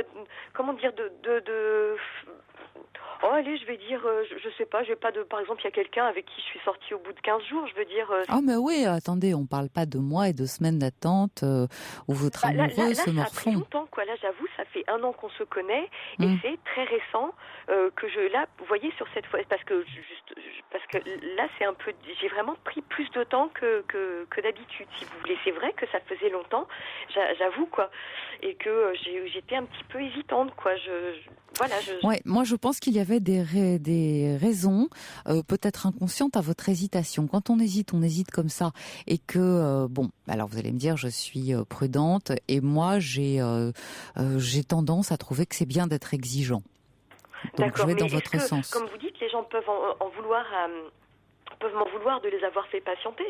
oh allez, je vais dire, je sais pas, j'ai pas de... Par exemple, il y a quelqu'un avec qui je suis sortie au bout de 15 jours, je veux dire... Ah mais oui, attendez, on parle pas de mois et de semaines d'attente où votre amoureux se morfond. Ça a pris longtemps, quoi. Là, j'avoue, ça fait 1 an qu'on se connaît et c'est très récent là, vous voyez, sur cette fois... Parce que là, c'est un peu... J'ai vraiment pris plus de temps que d'habitude, si vous voulez. C'est vrai que ça faisait longtemps, j'avoue, quoi. Et que j'étais un petit peu hésitante, quoi. Ouais, moi je pense qu'il y avait des raisons, peut-être inconscientes à votre hésitation. Quand on hésite comme ça, et que alors vous allez me dire, je suis prudente, et moi j'ai tendance à trouver que c'est bien d'être exigeant. Donc d'accord, je vais dans mais votre sens. Comme vous dites, les gens peuvent en vouloir peuvent m'en vouloir de les avoir fait patienter.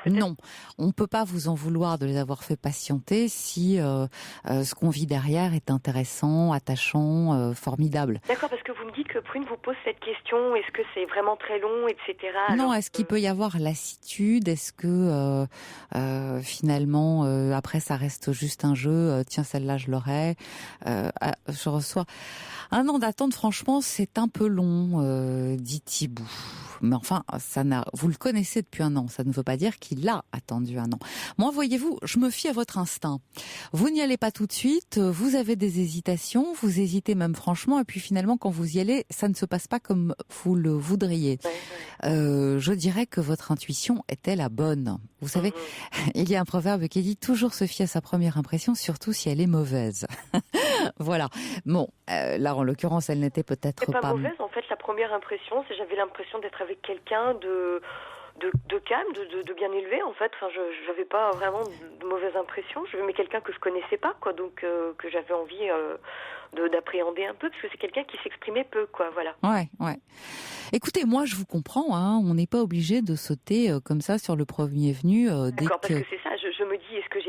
Non, on ne peut pas vous en vouloir de les avoir fait patienter si ce qu'on vit derrière est intéressant, attachant, formidable. D'accord, parce que vous me dites que Prune vous pose cette question, est-ce que c'est vraiment très long, etc. Non, est-ce qu'il peut y avoir lassitude ? Est-ce que finalement, après ça reste juste un jeu, tiens celle-là je l'aurai, je reçois... 1 an d'attente, franchement, c'est un peu long, dit Thibaut. Mais enfin, vous le connaissez depuis 1 an. Ça ne veut pas dire qu'il a attendu 1 an. Moi, voyez-vous, je me fie à votre instinct. Vous n'y allez pas tout de suite. Vous avez des hésitations. Vous hésitez même franchement. Et puis finalement, quand vous y allez, ça ne se passe pas comme vous le voudriez. Je dirais que votre intuition était la bonne. Vous savez, il y a un proverbe qui dit toujours se fier à sa première impression, surtout si elle est mauvaise. Voilà. Bon, là, en l'occurrence, elle n'était peut-être pas mauvaise. En fait, la première impression, c'est j'avais l'impression d'être avec quelqu'un de calme, de bien élevé, en fait. Enfin, je n'avais pas vraiment de mauvaise impression. Mais quelqu'un que je connaissais pas, quoi. Donc, que j'avais envie d'appréhender un peu, parce que c'est quelqu'un qui s'exprimait peu, quoi. Voilà. Ouais. Écoutez, moi, je vous comprends, hein. On n'est pas obligé de sauter comme ça sur le premier venu. D'accord, parce que c'est ça. Je me dis, est-ce que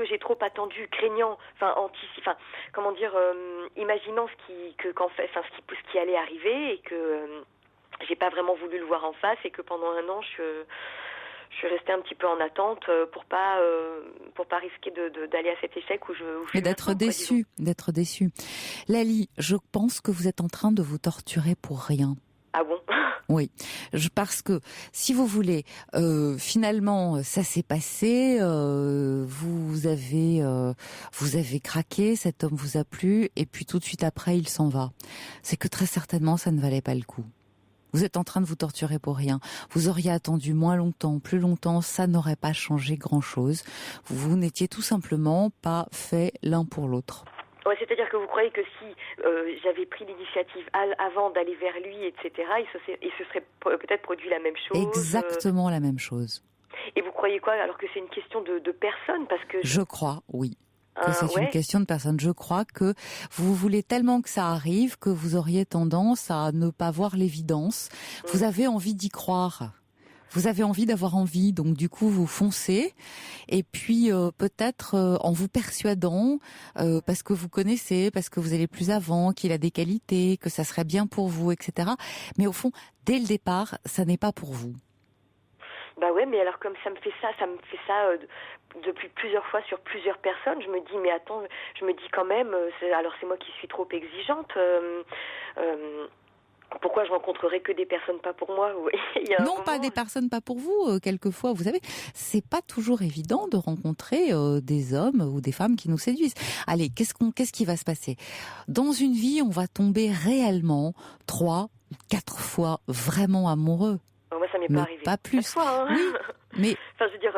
j'ai trop attendu, craignant, imaginant ce qui allait arriver et que j'ai pas vraiment voulu le voir en face et que pendant 1 an je suis restée un petit peu en attente pour pas risquer d'aller à cet échec où je mais d'être déçue. Lali, je pense que vous êtes en train de vous torturer pour rien. Ah bon? Oui, parce que si vous voulez, finalement, ça s'est passé. Vous avez craqué, cet homme vous a plu, et puis tout de suite après, il s'en va. C'est que très certainement, ça ne valait pas le coup. Vous êtes en train de vous torturer pour rien. Vous auriez attendu plus longtemps, ça n'aurait pas changé grand-chose. Vous n'étiez tout simplement pas fait l'un pour l'autre. Ouais, c'est-à-dire que vous croyez que si j'avais pris l'initiative avant d'aller vers lui, etc., il se serait peut-être produit la même chose. Exactement la même chose. Et vous croyez quoi, alors que c'est une question de personne, parce que je crois, oui. Que c'est une question de personne. Je crois que vous voulez tellement que ça arrive que vous auriez tendance à ne pas voir l'évidence. Vous avez envie d'y croire. Vous avez envie d'avoir envie, donc du coup vous foncez, et puis peut-être en vous persuadant, parce que vous connaissez, parce que vous allez plus avant, qu'il a des qualités, que ça serait bien pour vous, etc. Mais au fond, dès le départ, ça n'est pas pour vous. Bah ouais, mais alors comme ça me fait ça depuis plusieurs fois sur plusieurs personnes, je me dis mais attends, je me dis quand même, c'est moi qui suis trop exigeante. pourquoi je rencontrerais que des personnes pas pour moi? Il y a un Non, moment, pas des personnes pas pour vous. Quelquefois, vous savez, c'est pas toujours évident de rencontrer des hommes ou des femmes qui nous séduisent. Allez, qu'est-ce qui va se passer? Dans une vie, on va tomber réellement 3 ou 4 fois vraiment amoureux. moi, ça m'est Mais pas arrivé. pas plus. 4 fois, hein. Oui, mais Enfin, je veux dire,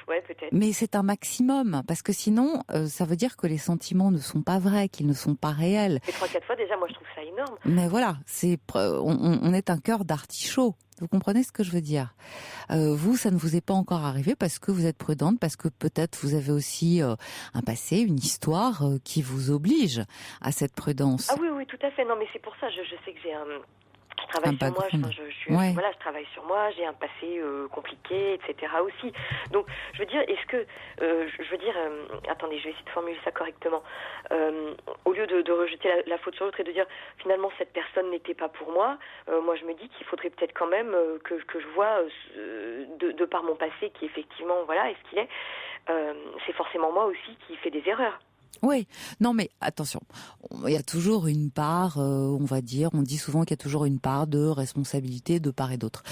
ouais, peut-être. Mais c'est un maximum, parce que sinon, ça veut dire que les sentiments ne sont pas vrais, qu'ils ne sont pas réels. Et 3-4 fois, déjà, moi, je trouve ça énorme. Mais voilà, on est un cœur d'artichaut. Vous comprenez ce que je veux dire? Vous, ça ne vous est pas encore arrivé parce que vous êtes prudente, parce que peut-être vous avez aussi un passé, une histoire qui vous oblige à cette prudence. Ah oui, oui, tout à fait. Non, mais c'est pour ça, je sais que j'ai je travaille sur moi, je travaille sur moi, j'ai un passé compliqué, etc. aussi. Donc, je veux dire, attendez, je vais essayer de formuler ça correctement. Au lieu de rejeter la faute sur l'autre et de dire, finalement, cette personne n'était pas pour moi, moi, je me dis qu'il faudrait peut-être quand même que je vois, de par mon passé, qui effectivement, voilà, est ce qu'il est, c'est forcément moi aussi qui fais des erreurs. Oui, non mais attention, il y a toujours une part, on dit souvent qu'il y a toujours une part de responsabilité de part et d'autre.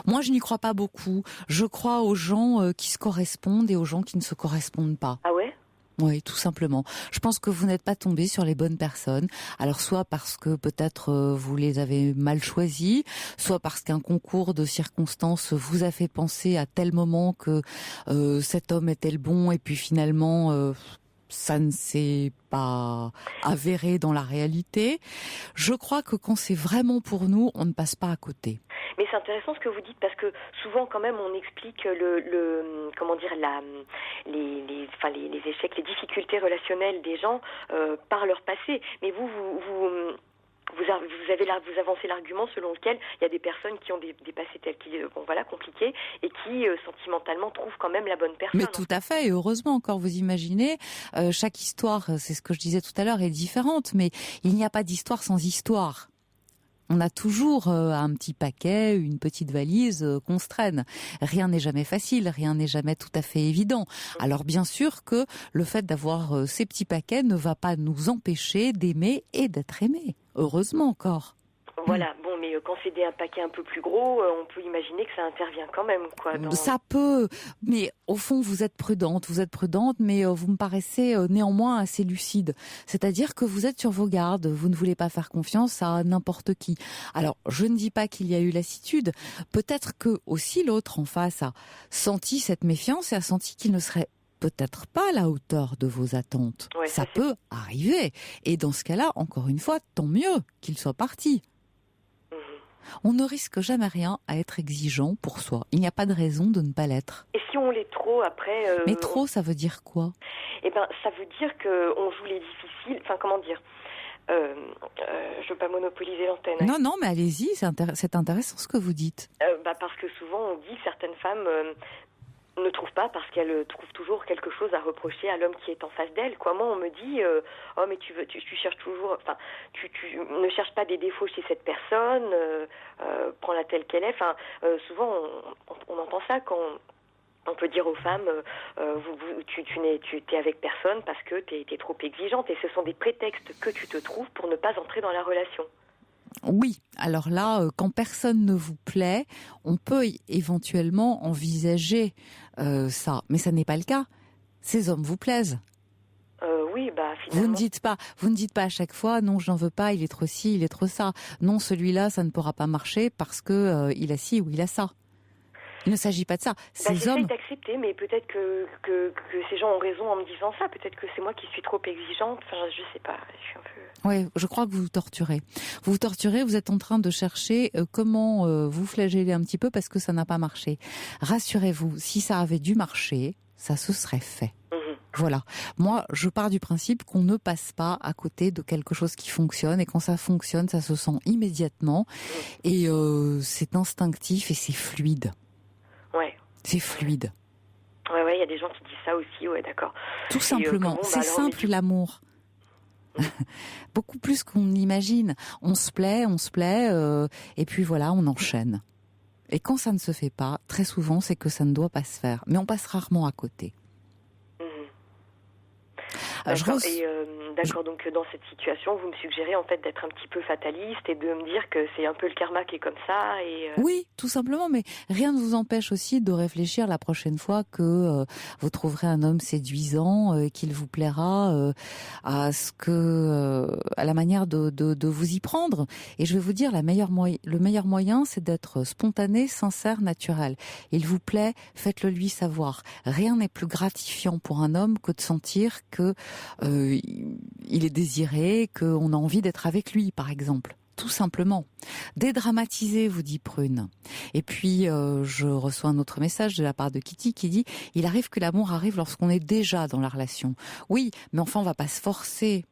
Moi, je n'y crois pas beaucoup. Je crois aux gens qui se correspondent et aux gens qui ne se correspondent pas. Ah ouais ? Oui, tout simplement. Je pense que vous n'êtes pas tombé sur les bonnes personnes. Alors soit parce que peut-être vous les avez mal choisis, soit parce qu'un concours de circonstances vous a fait penser à tel moment que cet homme était le bon et puis finalement... ça ne s'est pas avéré dans la réalité. Je crois que quand c'est vraiment pour nous, on ne passe pas à côté. Mais c'est intéressant ce que vous dites parce que souvent quand même on explique les échecs, les difficultés relationnelles des gens par leur passé. Mais vous avancez l'argument selon lequel il y a des personnes qui ont des passés tels qu'ils compliqués et qui sentimentalement trouvent quand même la bonne personne. Mais tout à fait, et heureusement encore, vous imaginez, chaque histoire, c'est ce que je disais tout à l'heure, est différente, mais il n'y a pas d'histoire sans histoire. On a toujours un petit paquet, une petite valise qu'on se traîne. Rien n'est jamais facile, rien n'est jamais tout à fait évident. Alors bien sûr que le fait d'avoir ces petits paquets ne va pas nous empêcher d'aimer et d'être aimé. Heureusement encore. Voilà, bon, mais quand c'est un paquet un peu plus gros, on peut imaginer que ça intervient quand même, quoi. Ça peut, mais au fond, vous êtes prudente, mais vous me paraissez néanmoins assez lucide. C'est-à-dire que vous êtes sur vos gardes, vous ne voulez pas faire confiance à n'importe qui. Alors, je ne dis pas qu'il y a eu lassitude, peut-être que aussi l'autre en face a senti cette méfiance et a senti qu'il ne serait peut-être pas à la hauteur de vos attentes. Ouais, ça peut arriver. Et dans ce cas-là, encore une fois, tant mieux qu'il soit parti. On ne risque jamais rien à être exigeant pour soi. Il n'y a pas de raison de ne pas l'être. Et si on l'est trop après... Mais trop, ça veut dire quoi? Eh ben, ça veut dire qu'on joue les difficiles... Enfin, comment dire je veux pas monopoliser l'antenne. Non, mais allez-y, c'est intéressant ce que vous dites. Parce que souvent, on dit que certaines femmes... ne trouve pas parce qu'elle trouve toujours quelque chose à reprocher à l'homme qui est en face d'elle. Moi, on me dit oh mais tu cherches toujours, enfin tu ne cherches pas des défauts chez cette personne, prends-la telle qu'elle est. Enfin souvent on entend ça quand on peut dire aux femmes tu t'es avec personne parce que t'es trop exigeante, et ce sont des prétextes que tu te trouves pour ne pas entrer dans la relation. Oui, alors là, quand personne ne vous plaît, on peut éventuellement envisager ça, mais ça n'est pas le cas. Ces hommes vous plaisent. Oui, finalement. Vous ne dites pas à chaque fois non, je n'en veux pas, il est trop ci, il est trop ça. Non, celui-là, ça ne pourra pas marcher parce que il a ci ou il a ça. Il ne s'agit pas de ça. J'essaie d'accepter, mais peut-être que ces gens ont raison en me disant ça. Peut-être que c'est moi qui suis trop exigeante. Enfin, je sais pas. Je suis un peu... Oui, je crois que vous vous torturez. Vous vous torturez, vous êtes en train de chercher comment vous flageller un petit peu parce que ça n'a pas marché. Rassurez-vous, si ça avait dû marcher, ça se serait fait. Voilà. Moi, je pars du principe qu'on ne passe pas à côté de quelque chose qui fonctionne, et quand ça fonctionne, ça se sent immédiatement, et c'est instinctif et c'est fluide. Ouais. C'est fluide. Ouais, il y a des gens qui disent ça aussi, ouais, d'accord. Tout simplement, c'est simple l'amour. Beaucoup plus qu'on l'imagine. On se plaît, et puis voilà, on enchaîne. Et quand ça ne se fait pas, très souvent, c'est que ça ne doit pas se faire. Mais on passe rarement à côté. D'accord, donc dans cette situation, vous me suggérez en fait d'être un petit peu fataliste et de me dire que c'est un peu le karma qui est comme ça. Oui, tout simplement, mais rien ne vous empêche aussi de réfléchir la prochaine fois que vous trouverez un homme séduisant, qu'il vous plaira à la manière de vous y prendre. Et je vais vous dire, le meilleur moyen, c'est d'être spontané, sincère, naturel. Il vous plaît, faites-le lui savoir. Rien n'est plus gratifiant pour un homme que de sentir que il est désiré, qu'on a envie d'être avec lui, par exemple. Tout simplement. Dédramatiser, vous dit Prune. Et puis, je reçois un autre message de la part de Kitty qui dit « Il arrive que l'amour arrive lorsqu'on est déjà dans la relation. » Oui, mais enfin, on va pas se forcer.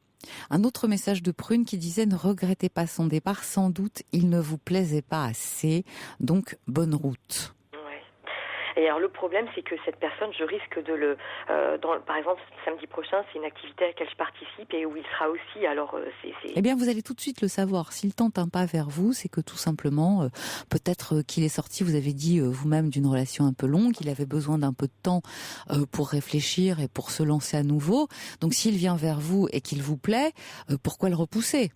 Un autre message de Prune qui disait « Ne regrettez pas son départ, sans doute, il ne vous plaisait pas assez. Donc, bonne route. » Et alors le problème, c'est que cette personne, je risque de par exemple, samedi prochain, c'est une activité à laquelle je participe et où il sera aussi. Alors Eh bien, vous allez tout de suite le savoir. S'il tente un pas vers vous, c'est que tout simplement, peut-être qu'il est sorti, vous avez dit vous-même, d'une relation un peu longue, il avait besoin d'un peu de temps pour réfléchir et pour se lancer à nouveau. Donc s'il vient vers vous et qu'il vous plaît, pourquoi le repousser ?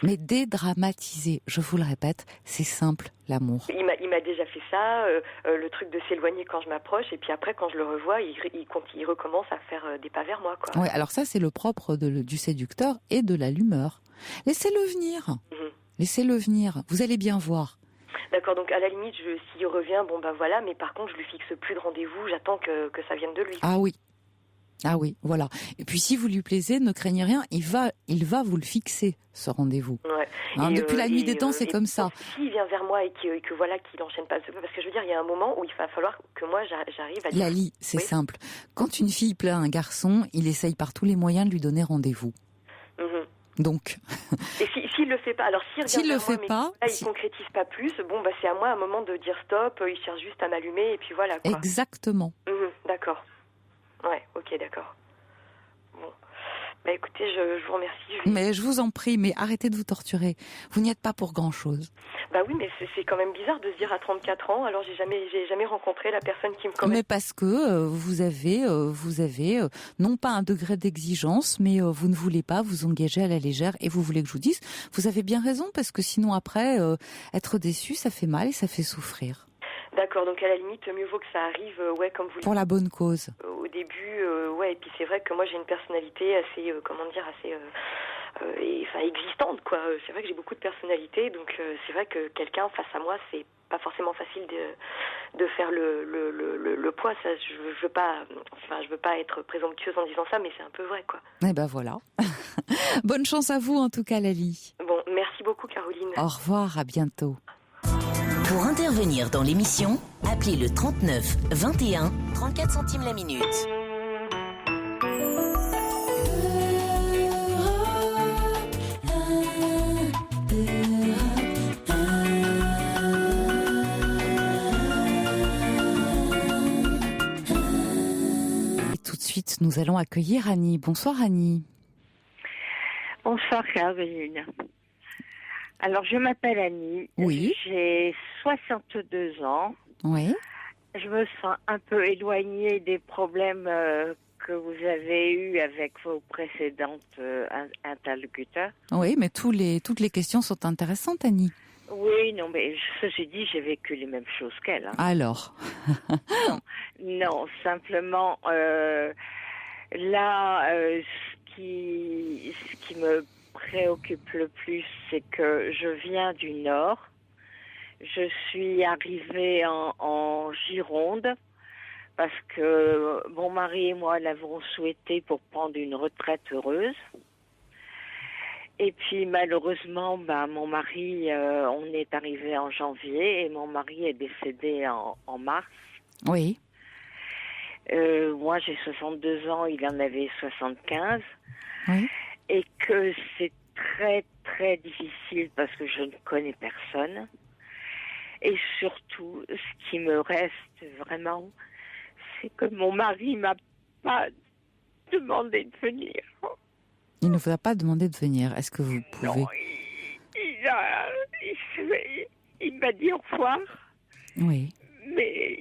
Mais dédramatiser, je vous le répète, c'est simple, l'amour. Il m'a déjà fait ça, le truc de s'éloigner quand je m'approche, et puis après, quand je le revois, il recommence à faire des pas vers moi, quoi. Ouais, alors ça, c'est le propre du séducteur et de l'allumeur. Laissez-le venir. Laissez-le venir. Vous allez bien voir. D'accord, donc à la limite, s'il revient, bon ben voilà, mais par contre, je lui fixe plus de rendez-vous, j'attends que ça vienne de lui. Ah oui, voilà. Et puis si vous lui plaisez, ne craignez rien, il va vous le fixer, ce rendez-vous. Ouais. Depuis la nuit des temps, c'est comme ça. S'il vient vers moi et que voilà, qu'il enchaîne pas, parce que je veux dire, il y a un moment où il va falloir que moi j'arrive à dire. Lali, c'est simple. Quand une fille plaît à un garçon, il essaye par tous les moyens de lui donner rendez-vous. Donc. Et s'il le fait pas, alors s'il le fait pas, il concrétise pas plus, bon bah c'est à moi un moment de dire stop, il cherche juste à m'allumer et puis voilà, quoi. Exactement. D'accord. Ouais, ok, d'accord. Bon. Bah écoutez, je vous remercie. Mais je vous en prie, mais arrêtez de vous torturer. Vous n'y êtes pas pour grand-chose. Bah oui, mais c'est quand même bizarre de se dire à 34 ans, alors j'ai jamais rencontré la personne qui me correspond. Mais parce que vous avez non pas un degré d'exigence, mais vous ne voulez pas vous engager à la légère et vous voulez que je vous dise, vous avez bien raison, parce que sinon après, être déçu, ça fait mal et ça fait souffrir. D'accord, donc à la limite, mieux vaut que ça arrive, comme vous. Pour la bonne cause. Au début, et puis c'est vrai que moi j'ai une personnalité assez, existante, quoi. C'est vrai que j'ai beaucoup de personnalité, donc c'est vrai que quelqu'un face à moi, c'est pas forcément facile de faire le poids. Ça, je veux pas être présomptueuse en disant ça, mais c'est un peu vrai, quoi. Eh ben voilà. Bonne chance à vous en tout cas, Lali. Bon, merci beaucoup, Caroline. Au revoir, à bientôt. Pour intervenir dans l'émission, appelez le 39 21 34 centimes la minute. Et tout de suite, nous allons accueillir Annie. Bonsoir Annie. Bonsoir Caroline. Alors, je m'appelle Annie. Oui. J'ai 62 ans. Oui. Je me sens un peu éloignée des problèmes que vous avez eus avec vos précédentes interlocuteurs. Oui, mais toutes les questions sont intéressantes, Annie. Oui, non, mais ceci dit, j'ai vécu les mêmes choses qu'elle. Hein. Alors non, simplement, ce qui me préoccupe le plus, c'est que je viens du Nord. Je suis arrivée en Gironde parce que mon mari et moi l'avons souhaité pour prendre une retraite heureuse. Et puis malheureusement, mon mari, on est arrivé en janvier et mon mari est décédé en mars. Oui. Moi j'ai 62 ans, il en avait 75. Oui. Et que c'est très, très difficile parce que je ne connais personne. Et surtout, ce qui me reste vraiment, c'est que mon mari m'a pas demandé de venir. Il ne vous a pas demandé de venir. Est-ce que vous pouvez... Non, il m'a dit au revoir. Oui. Mais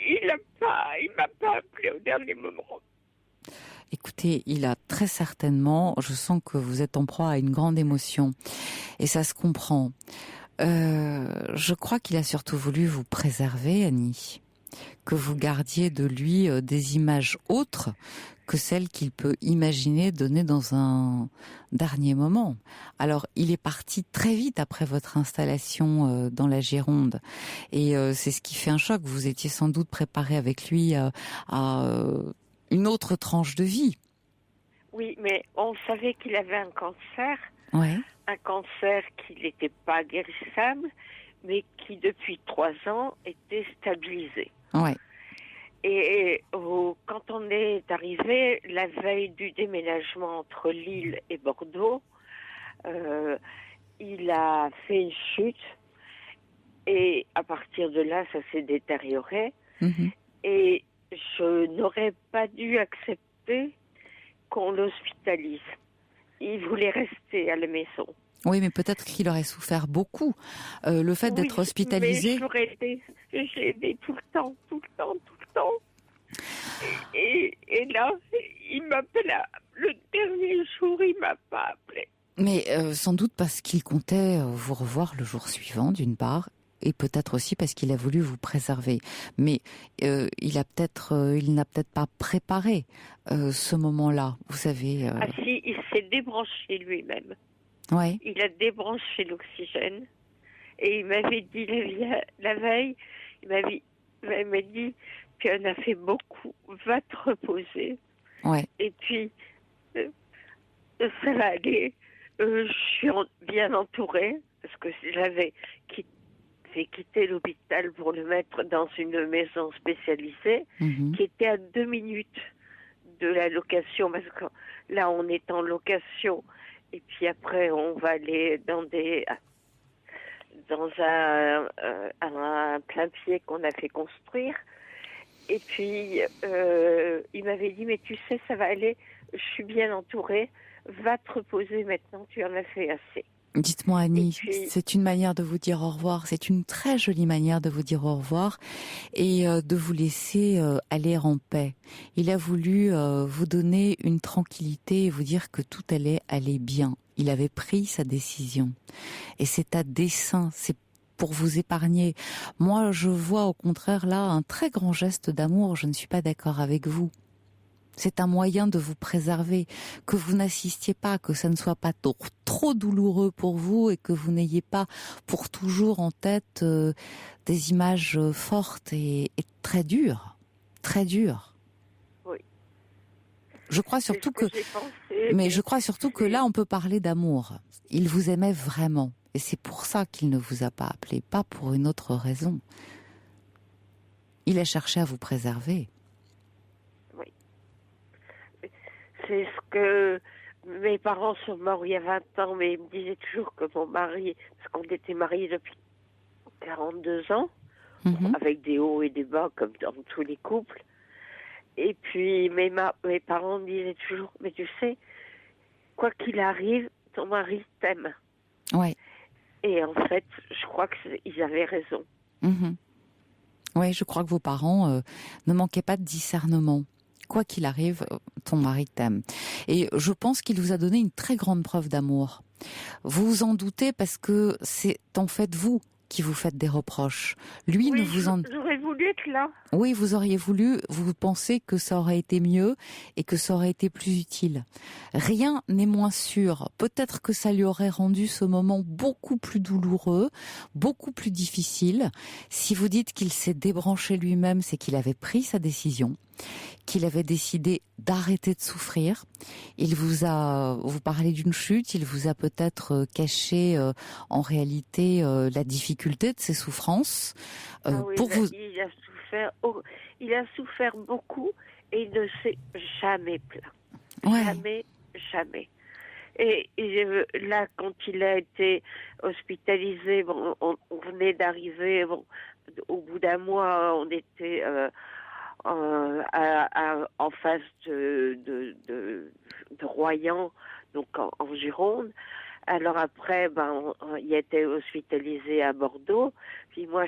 il m'a pas appelé au dernier moment. Écoutez, il a très certainement, je sens que vous êtes en proie à une grande émotion, et ça se comprend. Je crois qu'il a surtout voulu vous préserver, Annie, que vous gardiez de lui des images autres que celles qu'il peut imaginer donner dans un dernier moment. Alors, il est parti très vite après votre installation dans la Gironde, et c'est ce qui fait un choc. Vous étiez sans doute préparé avec lui à une autre tranche de vie. Oui, mais on savait qu'il avait un cancer. Ouais. Un cancer qui n'était pas guérissable, mais qui depuis 3 ans était stabilisé. Ouais. Et quand on est arrivé, la veille du déménagement entre Lille et Bordeaux, il a fait une chute. Et à partir de là, ça s'est détérioré. Mmh. Et je n'aurais pas dû accepter qu'on l'hospitalise. Il voulait rester à la maison. Oui, mais peut-être qu'il aurait souffert beaucoup. Le fait d'être hospitalisé... Mais j'ai aidé tout le temps. Et là, il m'appelle le dernier jour, il m'a pas appelé. Mais sans doute parce qu'il comptait vous revoir le jour suivant, d'une part, et peut-être aussi parce qu'il a voulu vous préserver. Mais il n'a peut-être pas préparé ce moment-là, vous savez. Ah si, il s'est débranché lui-même. Ouais. Il a débranché l'oxygène et il m'avait dit la veille, il m'a dit, tu en as fait beaucoup, va te reposer. Ouais. Et puis, ça va aller. Je suis bien entourée parce que j'avais quitté l'hôpital pour le mettre dans une maison spécialisée qui était à 2 minutes de la location, parce que là on est en location et puis après on va aller dans un plein-pied qu'on a fait construire. Et puis il m'avait dit, mais tu sais, ça va aller, je suis bien entourée, va te reposer maintenant, tu en as fait assez. Dites-moi, Annie, puis... c'est une manière de vous dire au revoir, c'est une très jolie manière de vous dire au revoir et de vous laisser aller en paix. Il a voulu vous donner une tranquillité et vous dire que tout allait aller bien. Il avait pris sa décision et c'est à dessein, c'est pour vous épargner. Moi, je vois au contraire là un très grand geste d'amour, je ne suis pas d'accord avec vous. C'est un moyen de vous préserver, que vous n'assistiez pas, que ça ne soit pas trop douloureux pour vous et que vous n'ayez pas pour toujours en tête des images fortes et très dures. Très dures. Oui. Je crois surtout je crois surtout que là, on peut parler d'amour. Il vous aimait vraiment. Et c'est pour ça qu'il ne vous a pas appelé, pas pour une autre raison. Il a cherché à vous préserver. C'est ce que mes parents sont morts il y a 20 ans, mais ils me disaient toujours que mon mari, parce qu'on était mariés depuis 42 ans, avec des hauts et des bas, comme dans tous les couples. Et puis mes parents me disaient toujours, mais tu sais, quoi qu'il arrive, ton mari t'aime. Ouais. Et en fait, je crois qu'ils avaient raison. Oui, je crois que vos parents ne manquaient pas de discernement. Quoi qu'il arrive, ton mari t'aime. Et je pense qu'il vous a donné une très grande preuve d'amour. Vous vous en doutez parce que c'est en fait vous qui vous faites des reproches. Lui oui, ne vous en... J'aurais voulu être là. Oui, vous auriez voulu, vous pensez que ça aurait été mieux et que ça aurait été plus utile. Rien n'est moins sûr. Peut-être que ça lui aurait rendu ce moment beaucoup plus douloureux, beaucoup plus difficile. Si vous dites qu'il s'est débranché lui-même, c'est qu'il avait pris sa décision, qu'il avait décidé d'arrêter de souffrir. Vous parlez d'une chute, il vous a peut-être caché en réalité la difficulté de ses souffrances. Il a souffert beaucoup et il ne s'est jamais plaint. Ouais. Jamais. Et là, quand il a été hospitalisé, on venait d'arriver, au bout d'un mois, on était en face de Royan, donc en Gironde. Alors après, il était hospitalisé à Bordeaux. Puis moi,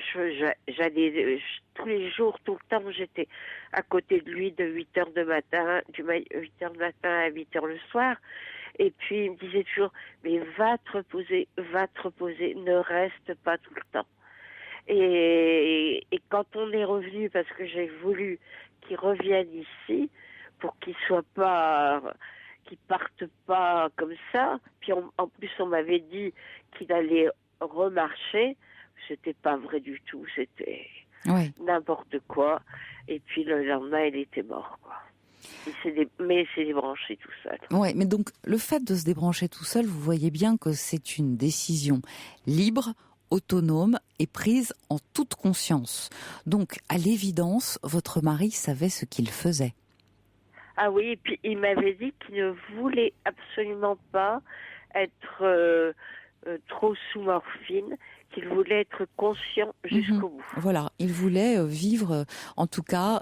j'allais tous les jours, tout le temps, j'étais à côté de lui de 8 heures du matin à 8 heures le soir. Et puis il me disait toujours, mais va te reposer, ne reste pas tout le temps. Et quand on est revenu, parce que j'ai voulu qu'il revienne ici, pour qu'il parte pas comme ça. Puis en plus, on m'avait dit qu'il allait remarcher. C'était pas vrai du tout. C'était n'importe quoi. Et puis le lendemain, il était mort, quoi. Mais il s'est débranché tout seul. Ouais, mais donc le fait de se débrancher tout seul, vous voyez bien que c'est une décision libre, autonome et prise en toute conscience. Donc, à l'évidence, votre mari savait ce qu'il faisait. Ah oui, et puis il m'avait dit qu'il ne voulait absolument pas être trop sous morphine, qu'il voulait être conscient jusqu'au bout. Voilà, il voulait vivre, en tout cas,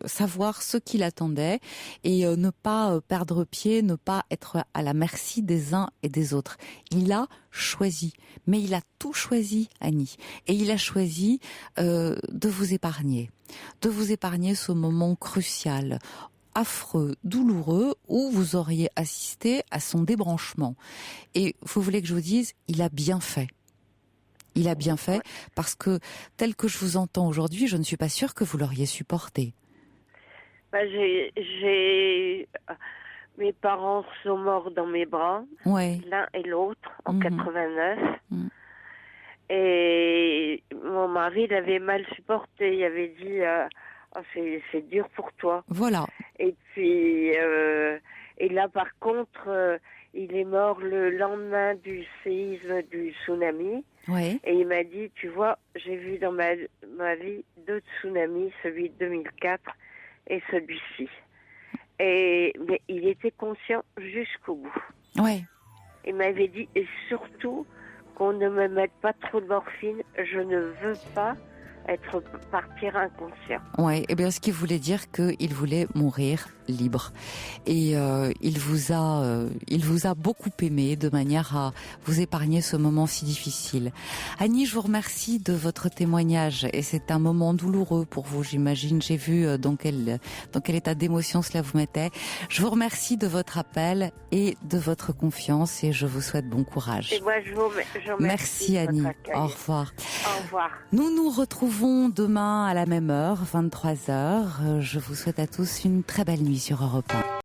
savoir ce qu'il attendait et ne pas perdre pied, ne pas être à la merci des uns et des autres. Il a choisi, mais il a tout choisi, Annie, et il a choisi de vous épargner ce moment crucial, affreux, douloureux, où vous auriez assisté à son débranchement. Et vous voulez que je vous dise, il a bien fait. Il a bien fait, parce que, tel que je vous entends aujourd'hui, je ne suis pas sûre que vous l'auriez supporté. Mes parents sont morts dans mes bras, l'un et l'autre, en 89. Et mon mari l'avait mal supporté. Il avait dit... c'est dur pour toi. Voilà. Et puis, et là, par contre, il est mort le lendemain du séisme du tsunami. Ouais. Et il m'a dit, tu vois, j'ai vu dans ma vie 2 tsunamis, celui de 2004 et celui-ci. Mais il était conscient jusqu'au bout. Ouais. Il m'avait dit, et surtout, qu'on ne me mette pas trop de morphine, je ne veux pas partir inconscient. Ouais, et bien ce qu'il voulait dire qu'il voulait mourir libre. Et il vous a beaucoup aimé de manière à vous épargner ce moment si difficile. Annie, je vous remercie de votre témoignage et c'est un moment douloureux pour vous, j'imagine. J'ai vu dans quel état d'émotion cela vous mettait. Je vous remercie de votre appel et de votre confiance et je vous souhaite bon courage. Et moi, je vous remercie. Merci Annie. Au revoir. Au revoir. Nous nous retrouvons demain à la même heure, 23h. Je vous souhaite à tous une très belle nuit sur Europe 1.